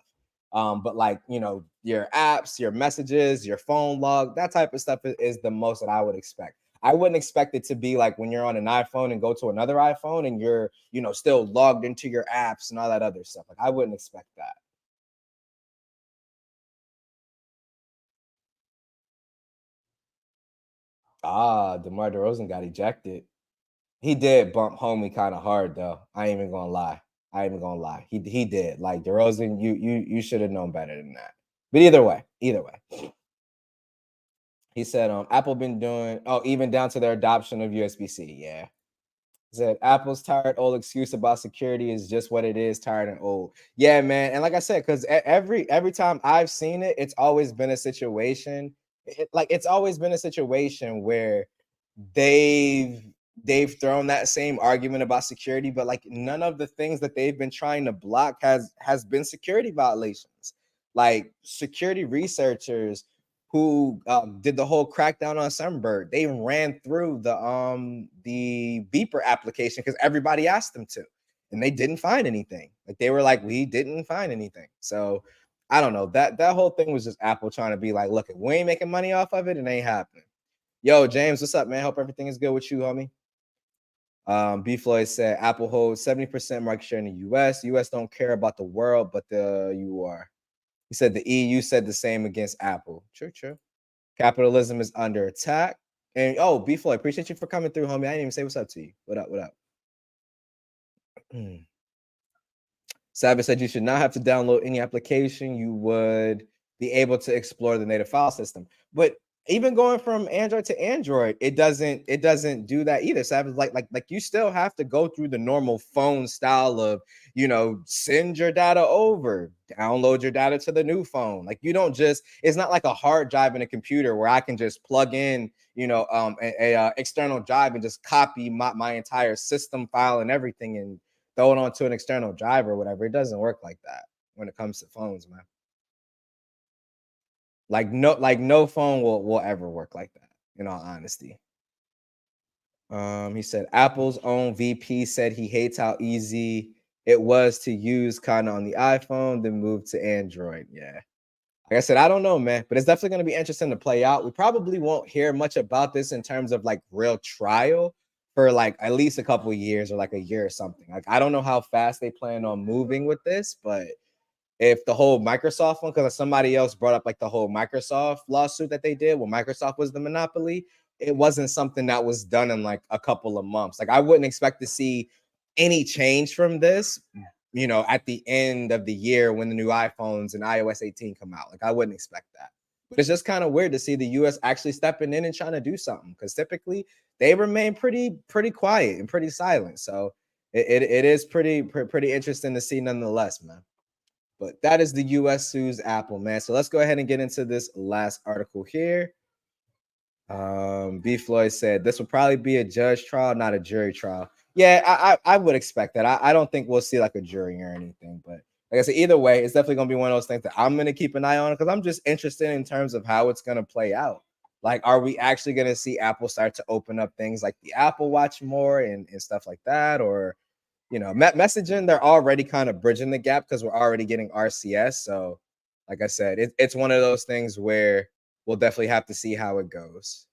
But like, your apps, your messages, your phone log, that type of stuff is the most that I would expect. I wouldn't expect it to be like when you're on an iPhone and go to another iPhone and you're, still logged into your apps and all that other stuff. Like I wouldn't expect that. DeMar DeRozan got ejected. He did bump homie kind of hard though. I ain't even gonna lie. I ain't even gonna lie. He did. Like DeRozan, you should have known better than that. But either way. He said, Apple been doing, oh, even down to their adoption of USB-C. Yeah. He said, Apple's tired old excuse about security is just what it is, tired and old. Yeah, man. And like I said, because every time I've seen it, it's always been a situation. It's always been a situation where they've they've thrown that same argument about security, but like none of the things that they've been trying to block has been security violations. Like security researchers who did the whole crackdown on Sunbird, they ran through the beeper application because everybody asked them to, and they didn't find anything. Like they were like, we didn't find anything. So I don't know. That whole thing was just Apple trying to be like, look, if we ain't making money off of it, it ain't happening. Yo, James, what's up, man? Hope everything is good with you, homie. B Floyd said Apple holds 70% market share in the US. US don't care about the world, but the UR. He said the EU said the same against Apple. True, true. Capitalism is under attack. And oh, B Floyd, appreciate you for coming through, homie. I didn't even say what's up to you. What up? What up? Savage said you should not have to download any application. You would be able to explore the native file system. But even going from Android to Android, it doesn't do that either. Savage, like you still have to go through the normal phone style of, send your data over, download your data to the new phone. Like you don't just, it's not like a hard drive in a computer where I can just plug in, external drive and just copy my entire system file and everything and throw it onto an external drive or whatever. It doesn't work like that when it comes to phones, man. Like no phone will ever work like that, in all honesty. He said Apple's own VP said he hates how easy it was to use kind of on the iPhone, then move to Android. Yeah. Like I said, I don't know, man, but it's definitely going to be interesting to play out. We probably won't hear much about this in terms of like real trial for like at least a couple of years or like a year or something. Like I don't know how fast they plan on moving with this, but if the whole Microsoft one, because somebody else brought up like the whole Microsoft lawsuit that they did when Microsoft was the monopoly, it wasn't something that was done in like a couple of months. Like I wouldn't expect to see any change from this, at the end of the year when the new iPhones and iOS 18 come out. Like I wouldn't expect that. But it's just kind of weird to see the US actually stepping in and trying to do something because typically they remain pretty quiet and pretty silent. So it is pretty interesting to see nonetheless, man. But that is the US sues Apple, man. So let's go ahead and get into this last article here. B Floyd said this will probably be a judge trial, not a jury trial. Yeah, I would expect that. I don't think we'll see like a jury or anything, but like I said, either way, it's definitely gonna be one of those things that I'm gonna keep an eye on because I'm just interested in terms of how it's gonna play out. Like, are we actually gonna see Apple start to open up things like the Apple Watch more and stuff like that, or messaging, they're already kind of bridging the gap because we're already getting RCS. So, like I said, it's one of those things where we'll definitely have to see how it goes.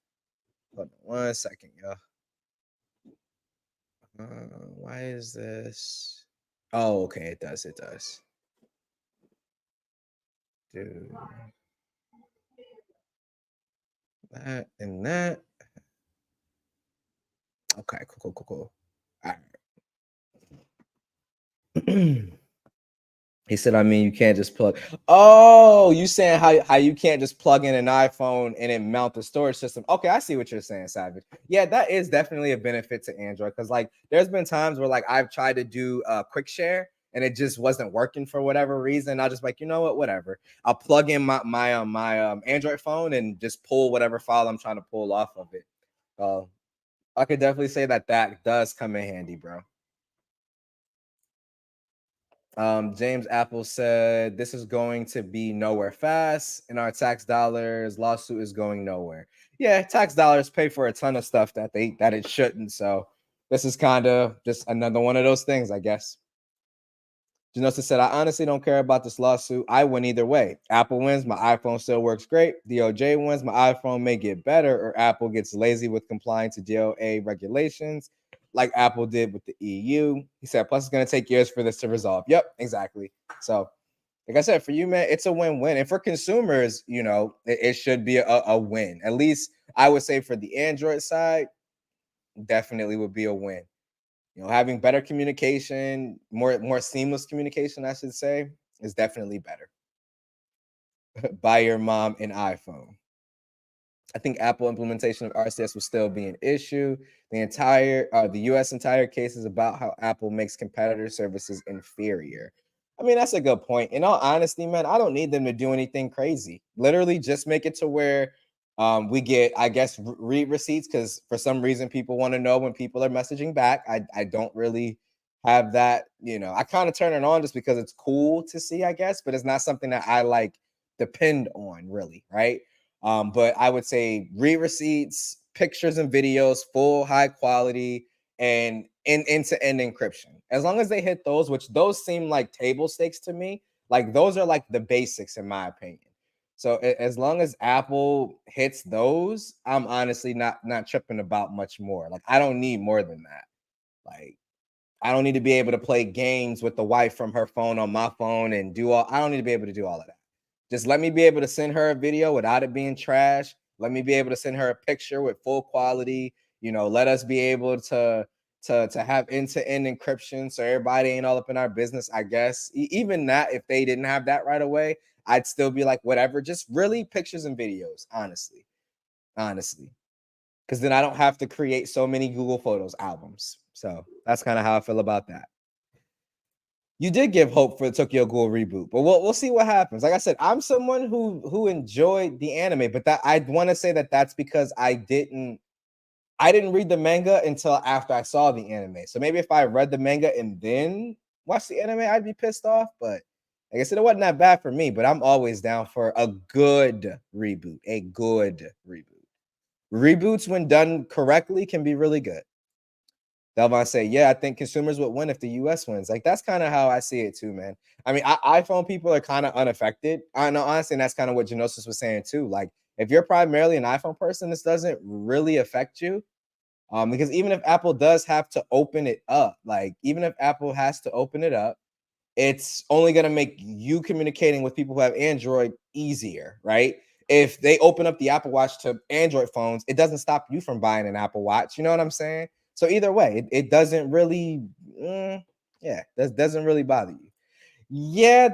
Hold on 1 second, y'all. Why is this? Oh, okay, it does. It does. Dude, that and that. Okay, cool. All right. He said, I mean, you can't just plug. Oh, you saying how you can't just plug in an iPhone and then mount the storage system. Okay, I see what you're saying, Savage. Yeah, that is definitely a benefit to Android because like there's been times where like I've tried to do quick share and it just wasn't working for whatever reason. I'll just like, you know what, whatever. I'll plug in my Android phone and just pull whatever file I'm trying to pull off of it. I could definitely say that does come in handy, bro. James Apple said this is going to be nowhere fast, and our tax dollars lawsuit is going nowhere. Yeah, tax dollars pay for a ton of stuff that it shouldn't. So this is kind of just another one of those things, I guess. Janosa said, I honestly don't care about this lawsuit. I win either way. Apple wins, my iPhone still works great. DOJ wins, my iPhone may get better, or Apple gets lazy with complying to DOA regulations like Apple did with the EU. He said, plus it's going to take years for this to resolve. Yep, exactly. So, like I said, for you, man, it's a win-win. And for consumers, it should be a win. At least I would say for the Android side, definitely would be a win. Having better communication, more seamless communication, I should say, is definitely better. Buy your mom an iPhone. I think Apple implementation of RCS will still be an issue. The U.S. entire case is about how Apple makes competitor services inferior. I mean, that's a good point. In all honesty, man, I don't need them to do anything crazy. Literally, just make it to where we get, I guess, read receipts, because for some reason people want to know when people are messaging back. I don't really have that. I kind of turn it on just because it's cool to see, I guess, but it's not something that I like depend on, really, right? But I would say read receipts, pictures and videos, full high quality, and end-to-end encryption. As long as they hit those, which those seem like table stakes to me, like those are like the basics in my opinion. So as long as Apple hits those, I'm honestly not tripping about much more. Like I don't need more than that. Like I don't need to be able to play games with the wife from her phone on my phone and do all. I don't need to be able to do all of that. Just let me be able to send her a video without it being trash. Let me be able to send her a picture with full quality. Let us be able to have end-to-end encryption so everybody ain't all up in our business. I guess even that, if they didn't have that right away, I'd still be like, whatever. Just really pictures and videos, honestly, because then I don't have to create so many Google Photos albums. So that's kind of how I feel about that. You did give hope for the Tokyo Ghoul reboot, but we'll see what happens. Like I said, I'm someone who enjoyed the anime, but that I want to say that that's because I didn't read the manga until after I saw the anime. So maybe if I read the manga and then watched the anime, I'd be pissed off. But like I said, it wasn't that bad for me. But I'm always down for a good reboot. A good reboot. Reboots, when done correctly, can be really good. Delvon say, yeah, I think consumers would win if the US wins. Like, that's kind of how I see it too, man. I mean, iPhone people are kind of unaffected. I know, honestly, and that's kind of what Genosis was saying too. Like, if you're primarily an iPhone person, this doesn't really affect you. Because even if Apple does have to open it up, like, even if Apple has to open it up, it's only going to make you communicating with people who have Android easier, right? If they open up the Apple Watch to Android phones, it doesn't stop you from buying an Apple Watch. You know what I'm saying? So either way, it doesn't really, that doesn't really bother you. Yeah.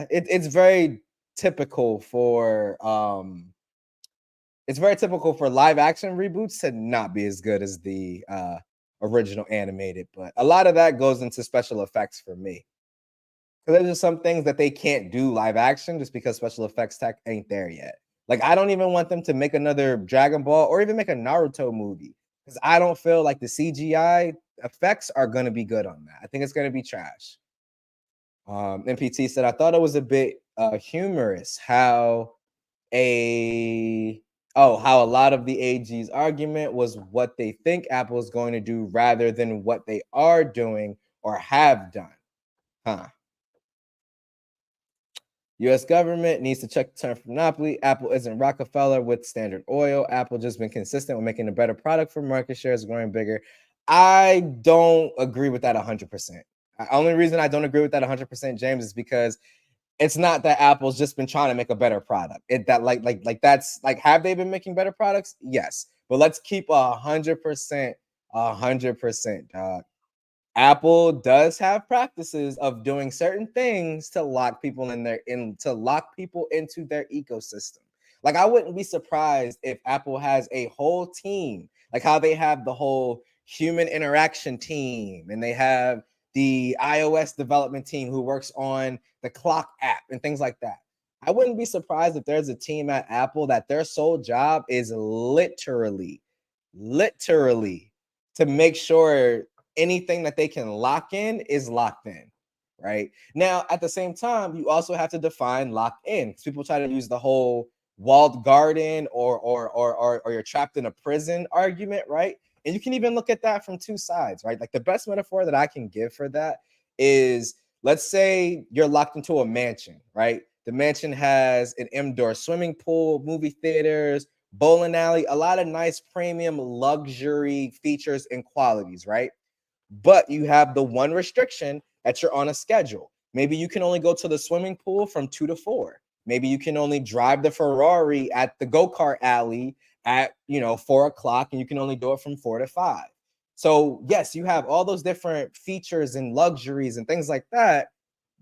It's very typical for live action reboots to not be as good as the original animated, but a lot of that goes into special effects for me. Because there's just some things that they can't do live action just because special effects tech ain't there yet. Like I don't even want them to make another Dragon Ball or even make a Naruto movie because I don't feel like the CGI effects are going to be good on that. I think it's going to be trash. MPT said I thought it was a bit humorous how how a lot of the AG's argument was what they think Apple is going to do rather than what they are doing or have done. Huh. U.S. government needs to check the term for monopoly. Apple isn't Rockefeller with Standard Oil. Apple just been consistent with making a better product for market shares growing bigger. I don't agree with that 100%. The only reason I don't agree with that 100%, James, is because it's not that Apple's just been trying to make a better product. That's like, have they been making better products? Yes, but let's keep 100%, 100%, dog. Apple does have practices of doing certain things to lock people into their ecosystem. Like I wouldn't be surprised if Apple has a whole team, like how they have the whole human interaction team and they have the iOS development team who works on the clock app and things like that. I wouldn't be surprised if there's a team at Apple that their sole job is literally to make sure anything that they can lock in is locked in, right? Now, at the same time, you also have to define locked in. People try to use the whole walled garden or you're trapped in a prison argument, right? And you can even look at that from two sides, right? Like the best metaphor that I can give for that is, let's say you're locked into a mansion, right? The mansion has an indoor swimming pool, movie theaters, bowling alley, a lot of nice premium luxury features and qualities, right? But you have the one restriction that you're on a schedule. Maybe you can only go to the swimming pool from 2 to 4. Maybe you can only drive the Ferrari at the go-kart alley at 4 o'clock, and you can only do it from 4 to 5. So yes, you have all those different features and luxuries and things like that,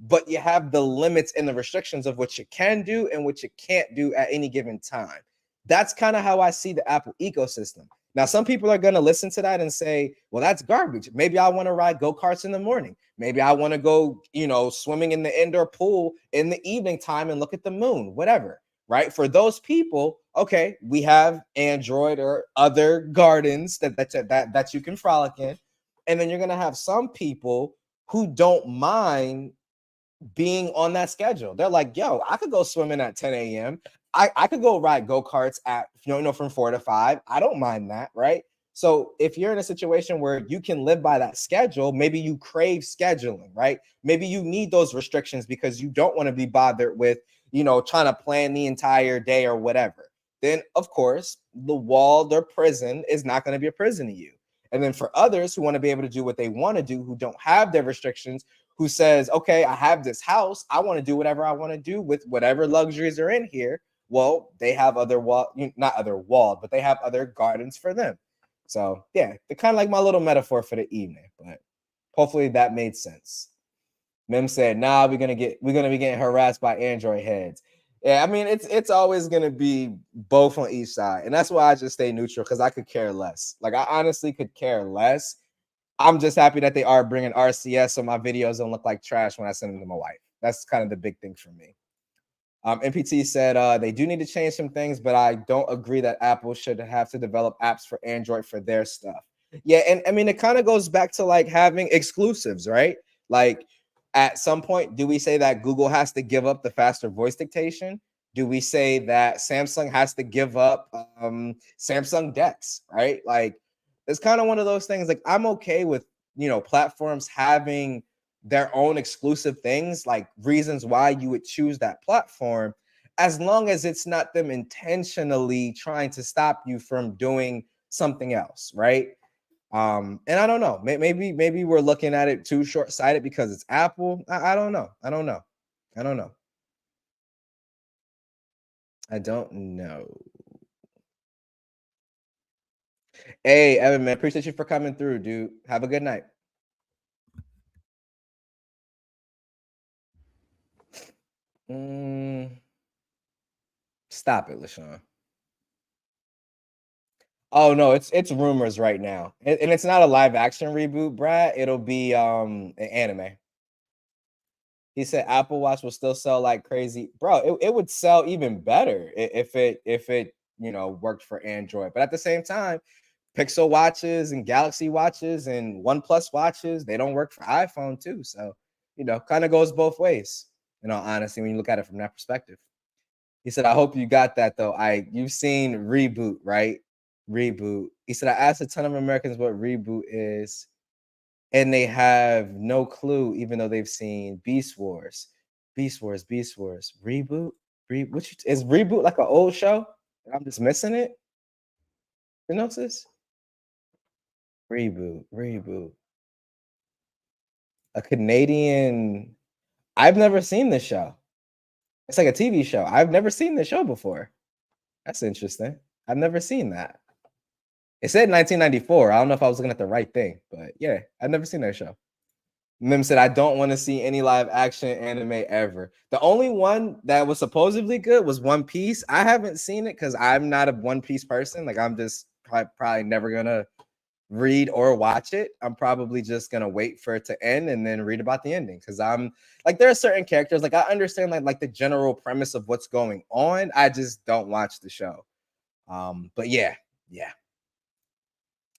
but you have the limits and the restrictions of what you can do and what you can't do at any given time. That's kind of how I see the Apple ecosystem. Now, some people are going to listen to that and say, well, that's garbage. Maybe I want to ride go-karts in the morning. Maybe I want to go, swimming in the indoor pool in the evening time and look at the moon, whatever. Right? For those people, okay, we have Android or other gardens that you can frolic in. And then you're going to have some people who don't mind being on that schedule. They're like, yo, I could go swimming at 10 a.m. I could go ride go-karts at, from 4 to 5. I don't mind that, right? So if you're in a situation where you can live by that schedule, maybe you crave scheduling, right? Maybe you need those restrictions because you don't want to be bothered with, trying to plan the entire day or whatever. Then, of course, the wall, their prison is not going to be a prison to you. And then for others who want to be able to do what they want to do, who don't have their restrictions, who says, okay, I have this house, I want to do whatever I want to do with whatever luxuries are in here. Well, they have not other walled, but they have other gardens for them. So yeah, they're kind of like my little metaphor for the evening, but hopefully that made sense. Mim said, nah, we're gonna be getting harassed by Android heads. Yeah, I mean, it's always gonna be both on each side. And that's why I just stay neutral, because I could care less. Like, I honestly could care less. I'm just happy that they are bringing RCS so my videos don't look like trash when I send them to my wife. That's kind of the big thing for me. NPT said they do need to change some things, but I don't agree that Apple should have to develop apps for Android for their stuff. Yeah, and I mean, it kind of goes back to like having exclusives, right? Like, at some point, do we say that Google has to give up the faster voice dictation? Do we say that Samsung has to give up Samsung Dex, right? Like, it's kind of one of those things. Like, I'm okay with, platforms having their own exclusive things, like reasons why you would choose that platform, as long as it's not them intentionally trying to stop you from doing something else, right? And I don't know, maybe we're looking at it too short-sighted because it's Apple. I don't know. I don't know. I don't know. I don't know. Hey, Evan, man, appreciate you for coming through, dude. Have a good night. Stop it, LaShawn. Oh no, it's rumors right now, and it's not a live action reboot, Brad. It'll be an anime. He said Apple Watch will still sell like crazy, bro. It would sell even better if it worked for Android. But at the same time, Pixel watches and Galaxy watches and OnePlus watches, they don't work for iPhone too. So kind of goes both ways. In all honesty, when you look at it from that perspective. He said, I hope you got that though. You've seen Reboot, right? Reboot. He said, I asked a ton of Americans what Reboot is, and they have no clue, even though they've seen Beast Wars. Beast Wars, Beast Wars. Reboot? Is Reboot like an old show? I'm just missing it. Hypnosis? Reboot. A Canadian. I've never seen this show. It's like a TV show. I've never seen this show before. That's interesting. I've never seen that. It said 1994. I don't know if I was looking at the right thing, but yeah, I've never seen that show. Mim said, I don't want to see any live action anime ever. The only one that was supposedly good was One Piece. I haven't seen it because I'm not a One Piece person. Like, I'm just probably never going to read or watch it. I'm probably just going to wait for it to end and then read about the ending, because I'm like, there are certain characters, like I understand like the general premise of what's going on. I just don't watch the show. But yeah.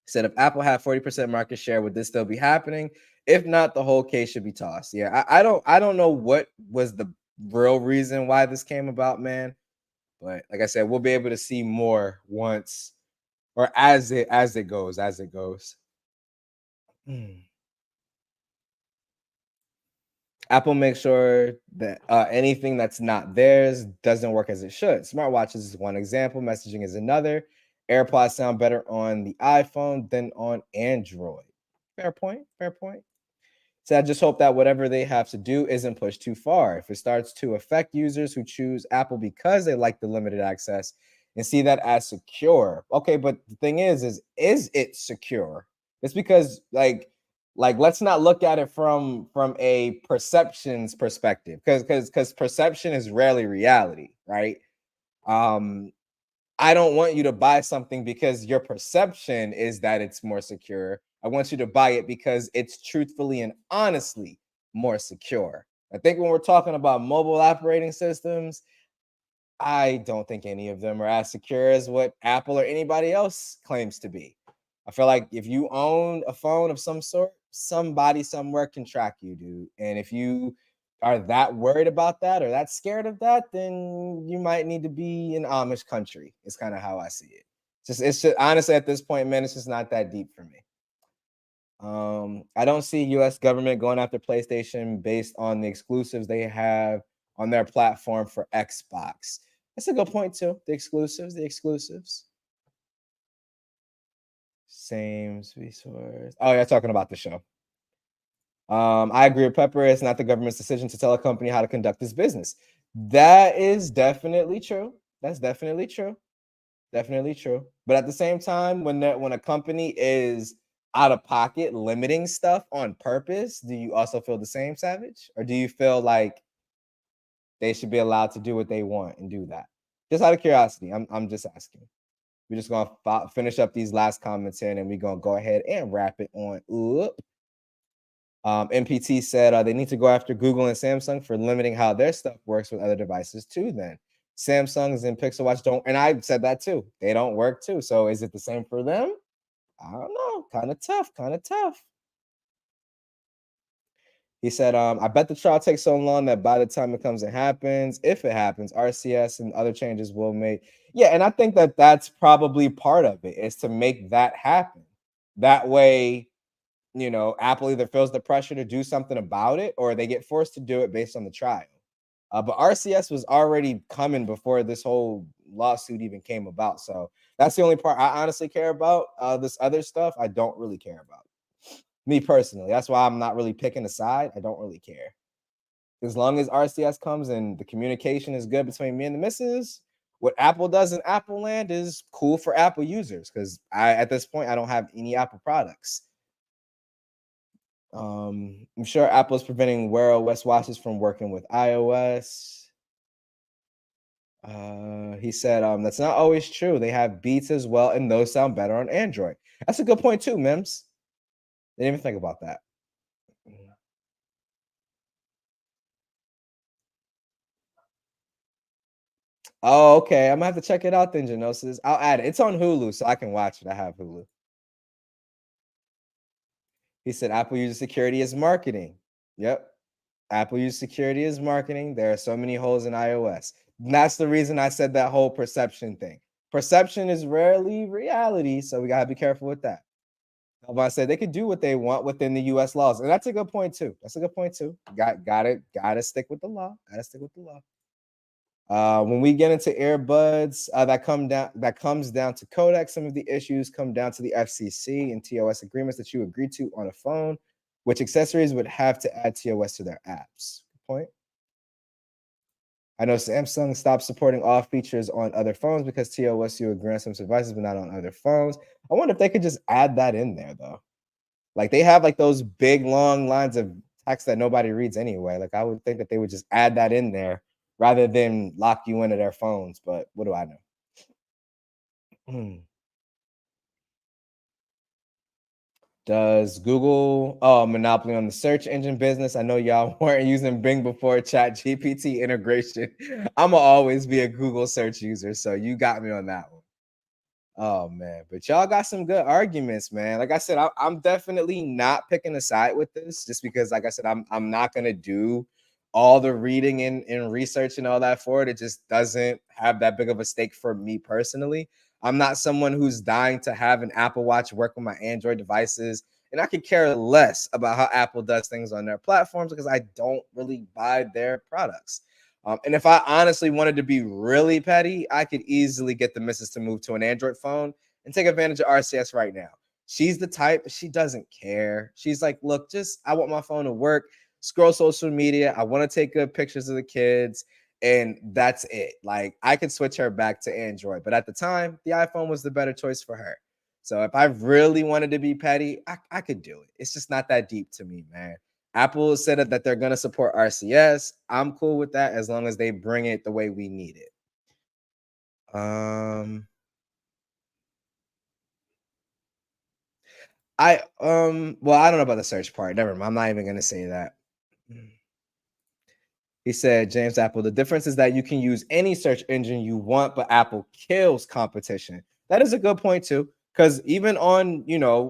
Said if Apple had 40% market share, would this still be happening? If not, the whole case should be tossed. Yeah, I don't know what was the real reason why this came about, man. But like I said, we'll be able to see more once, or as it goes. Apple makes sure that anything that's not theirs doesn't work as it should. Smartwatches is one example, messaging is another. AirPods sound better on the iPhone than on Android. Fair point. So I just hope that whatever they have to do isn't pushed too far. If it starts to affect users who choose Apple because they like the limited access and see that as secure. Okay, but the thing is it secure? It's because let's not look at it from a perceptions perspective, because perception is rarely reality, right? Um, I don't want you to buy something because your perception is that it's more secure. I want you to buy it because it's truthfully and honestly more secure. I think when we're talking about mobile operating systems, I don't think any of them are as secure as what Apple or anybody else claims to be. I feel like if you own a phone of some sort, somebody somewhere can track you, dude. And if you are that worried about that or that scared of that, then you might need to be in Amish country. It's kind of how I see it. It's just honestly at this point, man, it's just not that deep for me. I don't see US government going after PlayStation based on the exclusives they have on their platform for Xbox. That's a good point too. The exclusives. Same resource. Oh, yeah, talking about the show. I agree with Pepper. It's not the government's decision to tell a company how to conduct its business. That is definitely true. That's definitely true. Definitely true. But at the same time, when a company is out of pocket limiting stuff on purpose, do you also feel the same, Savage? Or do you feel like they should be allowed to do what they want and do that? Just out of curiosity, I'm just asking. We're just gonna finish up these last comments here, and then we're gonna go ahead and wrap it on up. MPT said they need to go after Google and Samsung for limiting how their stuff works with other devices too. Then Samsung's and Pixel Watch don't, and I said that too. They don't work too. So is it the same for them? I don't know. Kind of tough. Kind of tough. He said, I bet the trial takes so long that by the time it comes and happens, if it happens, RCS and other changes will make. Yeah, and I think that that's probably part of it is to make that happen. That way, Apple either feels the pressure to do something about it or they get forced to do it based on the trial. But RCS was already coming before this whole lawsuit even came about. So that's the only part I honestly care about. This other stuff, I don't really care about. Me personally. That's why I'm not really picking a side. I don't really care. As long as RCS comes and the communication is good between me and the missus, what Apple does in Apple land is cool for Apple users because at this point, I don't have any Apple products. I'm sure Apple is preventing Wear OS watches from working with iOS. He said, that's not always true. They have Beats as well, and those sound better on Android. That's a good point too, Mims. Didn't even think about that. Oh, okay. I'm gonna have to check it out then, Genosis. I'll add it. It's on Hulu, so I can watch it. I have Hulu. He said Apple uses security as marketing. Yep. Apple uses security as marketing. There are so many holes in iOS. And that's the reason I said that whole perception thing. Perception is rarely reality, so we gotta be careful with that. I said they could do what they want within the U.S. laws, and that's a good point too. That's a good point too. Gotta stick with the law. Gotta stick with the law. When we get into earbuds that comes down to codec, some of the issues come down to the FCC and TOS agreements that you agreed to on a phone, which accessories would have to add TOS to their apps. Good point. I know Samsung stopped supporting all features on other phones because TOS you agree on some devices, but not on other phones. I wonder if they could just add that in there though. Like they have like those big long lines of text that nobody reads anyway. Like I would think that they would just add that in there rather than lock you into their phones. But what do I know? Does Google monopoly on the search engine business? I know y'all weren't using Bing before Chat GPT integration. I'ma always be a Google search user, so you got me on that one. Oh man, but y'all got some good arguments, man. Like I said, I'm definitely not picking a side with this, just because, like I said, I'm not gonna do all the reading and research and all that for it. It just doesn't have that big of a stake for me personally. I'm not someone who's dying to have an Apple Watch work with my Android devices, and I could care less about how Apple does things on their platforms because I don't really buy their products. And if I honestly wanted to be really petty, I could easily get the missus to move to an Android phone and take advantage of RCS right now. She's the type, she doesn't care. She's like, look, just I want my phone to work, scroll social media. I want to take good pictures of the kids, and that's it. Like, I could switch her back to Android. But at the time, the iPhone was the better choice for her. So if I really wanted to be petty, I could do it. It's just not that deep to me, man. Apple said that they're going to support RCS. I'm cool with that as long as they bring it the way we need it. Well, I don't know about the search part. Never mind. I'm not even going to say that. He said, James Apple, the difference is that you can use any search engine you want, but Apple kills competition. That is a good point, too. Because even on,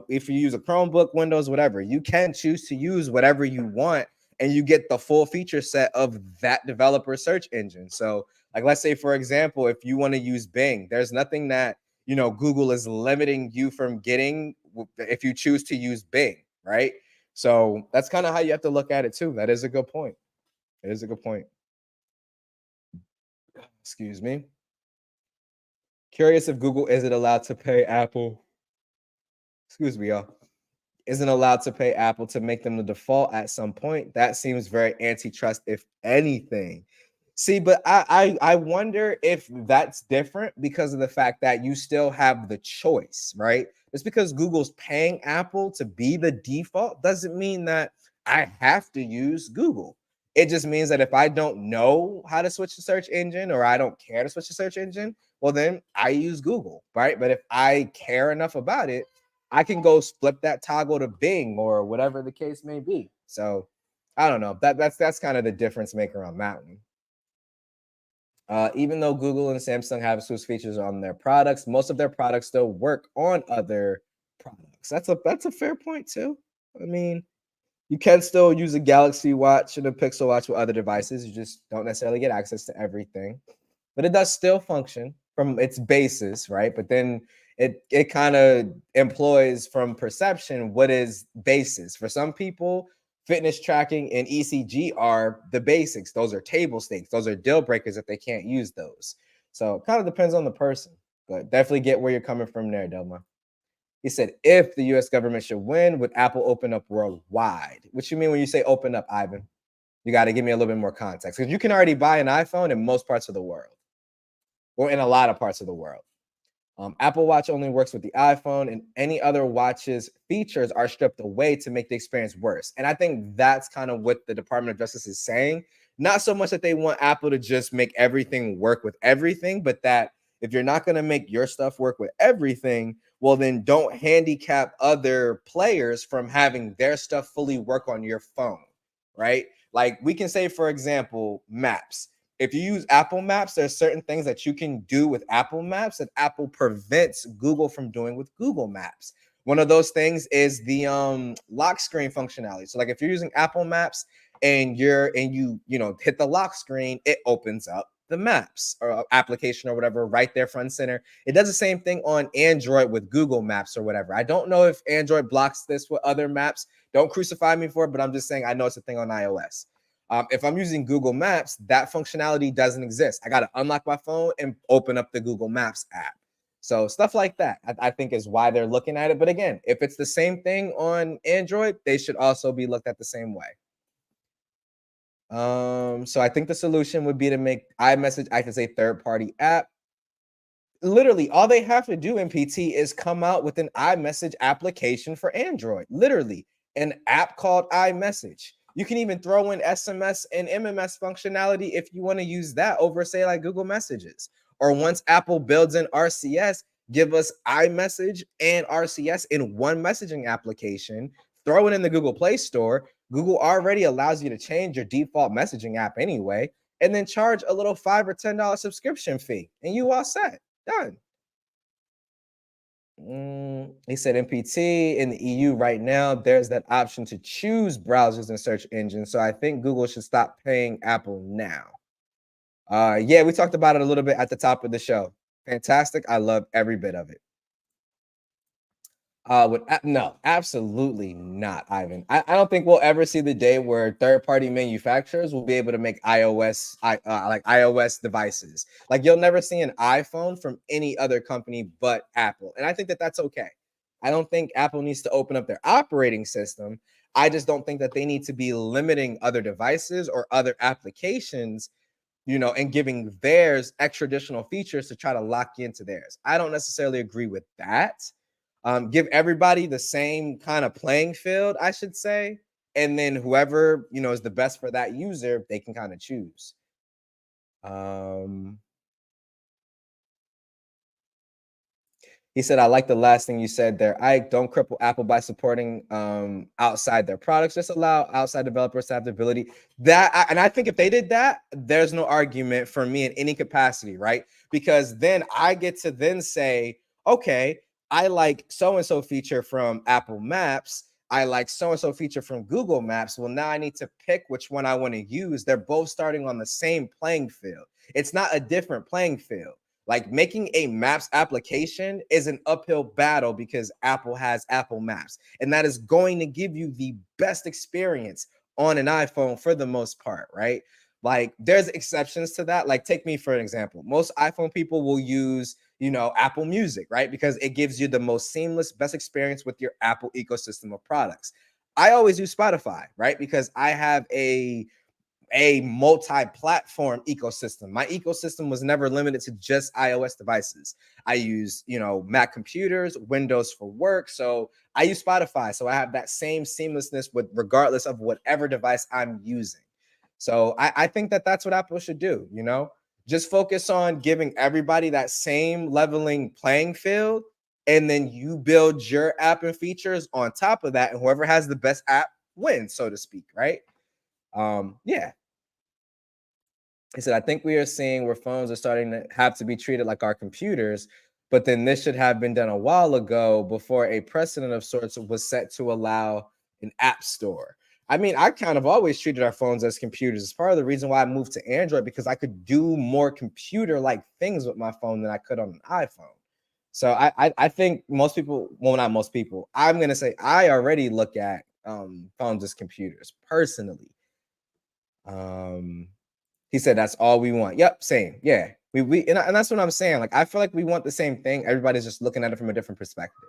if you use a Chromebook, Windows, whatever, you can choose to use whatever you want and you get the full feature set of that developer search engine. So, like, let's say, for example, if you want to use Bing, there's nothing that, Google is limiting you from getting if you choose to use Bing, right? So that's kind of how you have to look at it, too. That is a good point. It is a good point. Excuse me. Curious if Google isn't allowed to pay Apple. Excuse me, y'all. Isn't allowed to pay Apple to make them the default at some point. That seems very antitrust, if anything. See, but I wonder if that's different because of the fact that you still have the choice, right? Just because Google's paying Apple to be the default doesn't mean that I have to use Google. It just means that if I don't know how to switch the search engine or I don't care to switch the search engine, well, then I use Google, right? But if I care enough about it, I can go flip that toggle to Bing or whatever the case may be. So I don't know. That's kind of the difference maker on that one. Even though Google and Samsung have exclusive features on their products, most of their products still work on other products. That's a fair point too. I mean, you can still use a Galaxy Watch and a Pixel Watch with other devices. You just don't necessarily get access to everything, but it does still function from its basis, right? But then it kind of employs from perception what is basis. For some people, fitness tracking and ECG are the basics. Those are table stakes. Those are deal breakers if they can't use those. So it kind of depends on the person, but definitely get where you're coming from there, Delma. He said, if the US government should win, would Apple open up worldwide? What you mean when you say open up, Ivan? You got to give me a little bit more context because you can already buy an iPhone in most parts of the world or in a lot of parts of the world. Apple Watch only works with the iPhone, and any other watch's features are stripped away to make the experience worse. And I think that's kind of what the Department of Justice is saying. Not so much that they want Apple to just make everything work with everything, but that if you're not going to make your stuff work with everything, well, then don't handicap other players from having their stuff fully work on your phone, right? Like we can say, for example, maps. If you use Apple Maps, there's certain things that you can do with Apple Maps that Apple prevents Google from doing with Google Maps. One of those things is the lock screen functionality. So like if you're using Apple Maps and you hit the lock screen, it opens up the maps or application or whatever right there front center. It does the same thing on Android with Google Maps or whatever. I don't know if Android blocks this with other maps. Don't crucify me for it, but I'm just saying I know it's a thing on iOS. If I'm using Google Maps, that functionality doesn't exist. I got to unlock my phone and open up the Google Maps app. So stuff like that, I think is why they're looking at it. But again, if it's the same thing on Android, they should also be looked at the same way. So I think the solution would be to make iMessage act as a third-party app. Literally, all they have to do, MPT, is come out with an iMessage application for Android. Literally, an app called iMessage. You can even throw in SMS and MMS functionality if you want to use that over, say, like Google Messages. Or once Apple builds in RCS, give us iMessage and RCS in one messaging application. Throw it in the Google Play Store. Google already allows you to change your default messaging app anyway, and then charge a little $5 or $10 subscription fee, and you all set. Done. He said MPT in the EU right now, there's that option to choose browsers and search engines. So I think Google should stop paying Apple now. Yeah, we talked about it a little bit at the top of the show. Fantastic. I love every bit of it. No, absolutely not, Ivan. I don't think we'll ever see the day where third-party manufacturers will be able to make like iOS devices. Like you'll never see an iPhone from any other company but Apple, and I think that that's okay. I don't think Apple needs to open up their operating system. I just don't think that they need to be limiting other devices or other applications, and giving theirs extra additional features to try to lock you into theirs. I don't necessarily agree with that. Give everybody the same kind of playing field, I should say, and then whoever is the best for that user, they can kind of choose. Um, He said, I like the last thing you said there. I don't cripple Apple by supporting outside their products. Just allow outside developers to have the ability. And I think if they did that, there's no argument for me in any capacity, right? Because then I get to then say, okay, I like so and so feature from Apple Maps. I like so and so feature from Google Maps. Well, now I need to pick which one I want to use. They're both starting on the same playing field. It's not a different playing field. Like making a Maps application is an uphill battle because Apple has Apple Maps, and that is going to give you the best experience on an iPhone for the most part, right? Like there's exceptions to that. Like take me for an example. Most iPhone people will use, Apple Music, right? Because it gives you the most seamless, best experience with your Apple ecosystem of products. I always use Spotify, right? Because I have a multi-platform ecosystem. My ecosystem was never limited to just iOS devices. I use, Mac computers, Windows for work. So I use Spotify. So I have that same seamlessness with regardless of whatever device I'm using. So I think that that's what Apple should do, just focus on giving everybody that same leveling playing field. And then you build your app and features on top of that. And whoever has the best app wins, so to speak, right? Yeah. He said, I think we are seeing where phones are starting to have to be treated like our computers, but then this should have been done a while ago before a precedent of sorts was set to allow an app store. I mean, I kind of always treated our phones as computers. It's part of the reason why I moved to Android because I could do more computer-like things with my phone than I could on an iPhone. So I think most people, well, not most people, I'm gonna say I already look at phones as computers personally. Um, he said, "That's all we want." Yep, same. Yeah, and that's what I'm saying. Like, I feel like we want the same thing. Everybody's just looking at it from a different perspective.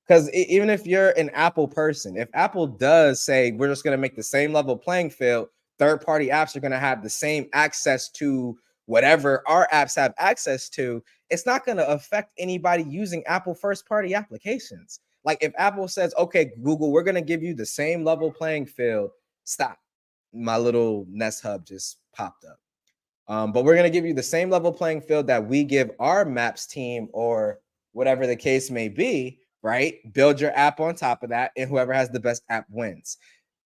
Because even if you're an Apple person, if Apple does say we're just going to make the same level playing field, third-party apps are going to have the same access to whatever our apps have access to. It's not going to affect anybody using Apple first-party applications. Like if Apple says, "Okay, Google, we're going to give you the same level playing field," stop. My little Nest Hub just popped up. But we're going to give you the same level playing field that we give our Maps team or whatever the case may be, right? Build your app on top of that, and whoever has the best app wins.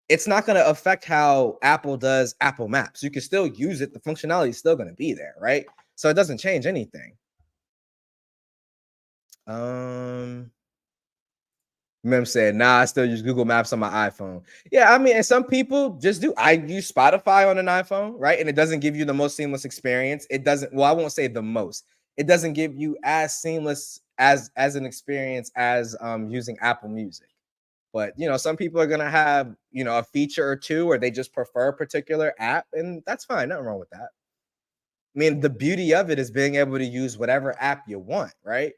It's not going to affect how Apple does Apple Maps. You can still use it. The functionality is still going to be there, right? So it doesn't change anything. Mem said, nah, I still use Google Maps on my iPhone. Yeah, I mean, and some people just do. I use Spotify on an iPhone, right? And it doesn't give you the most seamless experience. It doesn't, well, I won't say the most. It doesn't give you as seamless as an experience as using Apple Music. But some people are gonna have, a feature or two, or they just prefer a particular app, and that's fine. Nothing wrong with that. I mean, the beauty of it is being able to use whatever app you want, right?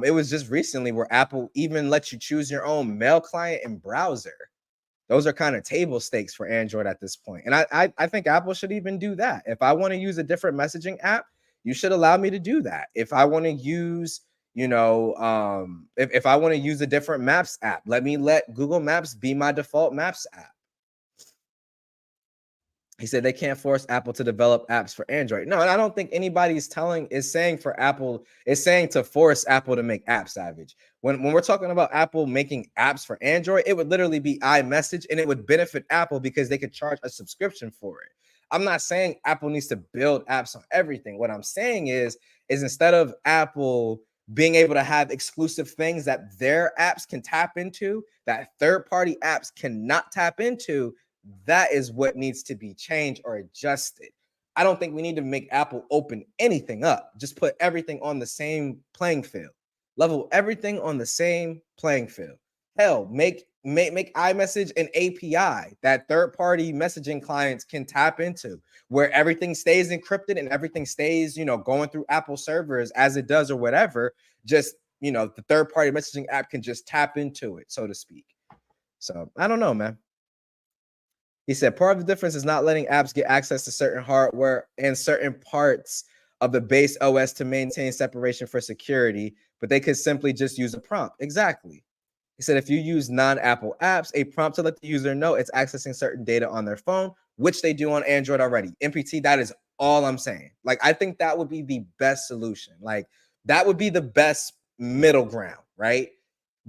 It was just recently where Apple even lets you choose your own mail client and browser. Those are kind of table stakes for Android at this point. And I think Apple should even do that. If I want to use a different messaging app, you should allow me to do that. If I want to use, if I want to use a different Maps app, let Google Maps be my default Maps app. He said they can't force Apple to develop apps for Android. No, and I don't think anybody's saying for Apple is saying to force Apple to make apps, Savage. When we're talking about Apple making apps for Android, it would literally be iMessage, and it would benefit Apple because they could charge a subscription for it. I'm not saying Apple needs to build apps on everything. What I'm saying is instead of Apple being able to have exclusive things that their apps can tap into, that third-party apps cannot tap into, that is what needs to be changed or adjusted. I don't think we need to make Apple open anything up. Just put everything on the same playing field. Level everything on the same playing field. Hell, make iMessage an API that third-party messaging clients can tap into, where everything stays encrypted and everything stays, going through Apple servers as it does or whatever. Just, the third-party messaging app can just tap into it, so to speak. So I don't know, man. He said part of the difference is not letting apps get access to certain hardware and certain parts of the base OS to maintain separation for security, but they could simply just use a prompt. Exactly. He said if you use non-Apple apps, a prompt to let the user know it's accessing certain data on their phone, which they do on Android already. MPT, that is all I'm saying. Like, I think that would be the best solution. Like, that would be the best middle ground, right?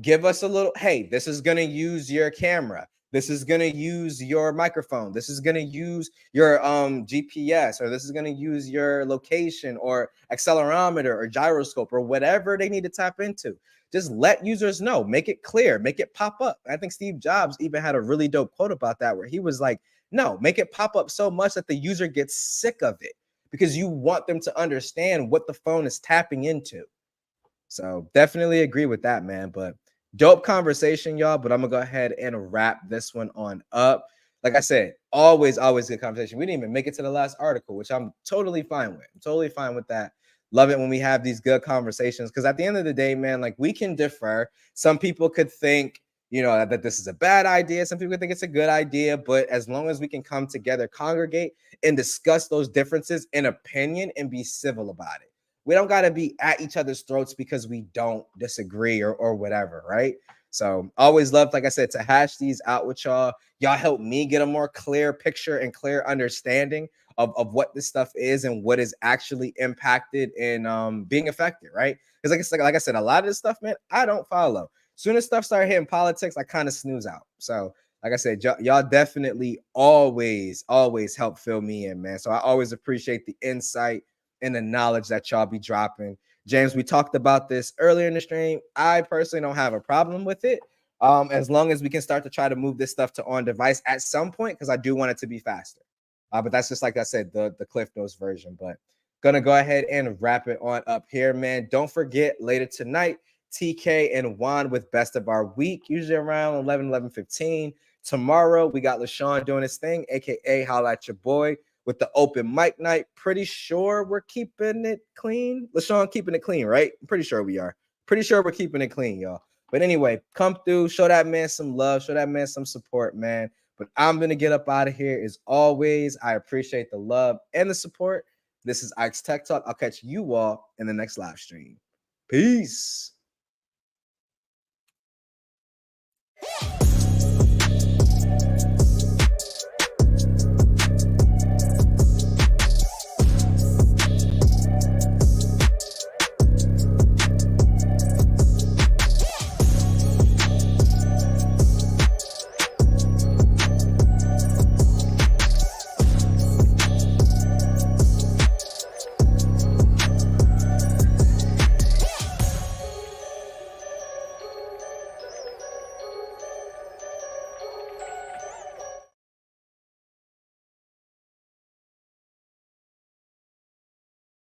Give us a little, hey, this is going to use your camera. This is going to use your microphone. This is going to use your GPS, or this is going to use your location or accelerometer or gyroscope or whatever they need to tap into. Just let users know, make it clear, make it pop up. I think Steve Jobs even had a really dope quote about that, where he was like, no, make it pop up so much that the user gets sick of it, because you want them to understand what the phone is tapping into. So definitely agree with that, man. But dope conversation, y'all. But I'm gonna go ahead and wrap this one on up. Like I said, always good conversation. We didn't even make it to the last article, which I'm totally fine with. I'm totally fine with that. Love it when we have these good conversations, because at the end of the day, man, like, we can differ. Some people could think, that this is a bad idea. Some people think it's a good idea. But as long as we can come together, congregate, and discuss those differences in opinion and be civil about it. We don't got to be at each other's throats because we don't disagree or whatever, right? So always love, like I said, to hash these out with y'all. Y'all help me get a more clear picture and clear understanding of what this stuff is and what is actually impacted in being affected, right? Because like I said, a lot of this stuff, man, I don't follow. Soon as stuff start hitting politics, I kind of snooze out. So like I said, y'all definitely always help fill me in, man. So I always appreciate the insight and the knowledge that y'all be dropping. James, we talked about this earlier in the stream. I personally don't have a problem with it, as long as we can start to try to move this stuff to on device at some point, because I do want it to be faster. But that's just, like I said, the Cliff Notes version. But gonna go ahead and wrap it on up here, man. Don't forget, later tonight, TK and Juan with Best of Our Week, usually around 11:15. Tomorrow, we got LaShawn doing his thing, aka Holla at Your Boy, with the open mic night. Pretty sure we're keeping it clean. LaShawn keeping it clean, right? I'm pretty sure we are. Pretty sure we're keeping it clean, y'all. But anyway, come through, show that man some love, show that man some support, man. But I'm going to get up out of here. As always, I appreciate the love and the support. This is Ike's Tech Talk. I'll catch you all in the next live stream. Peace.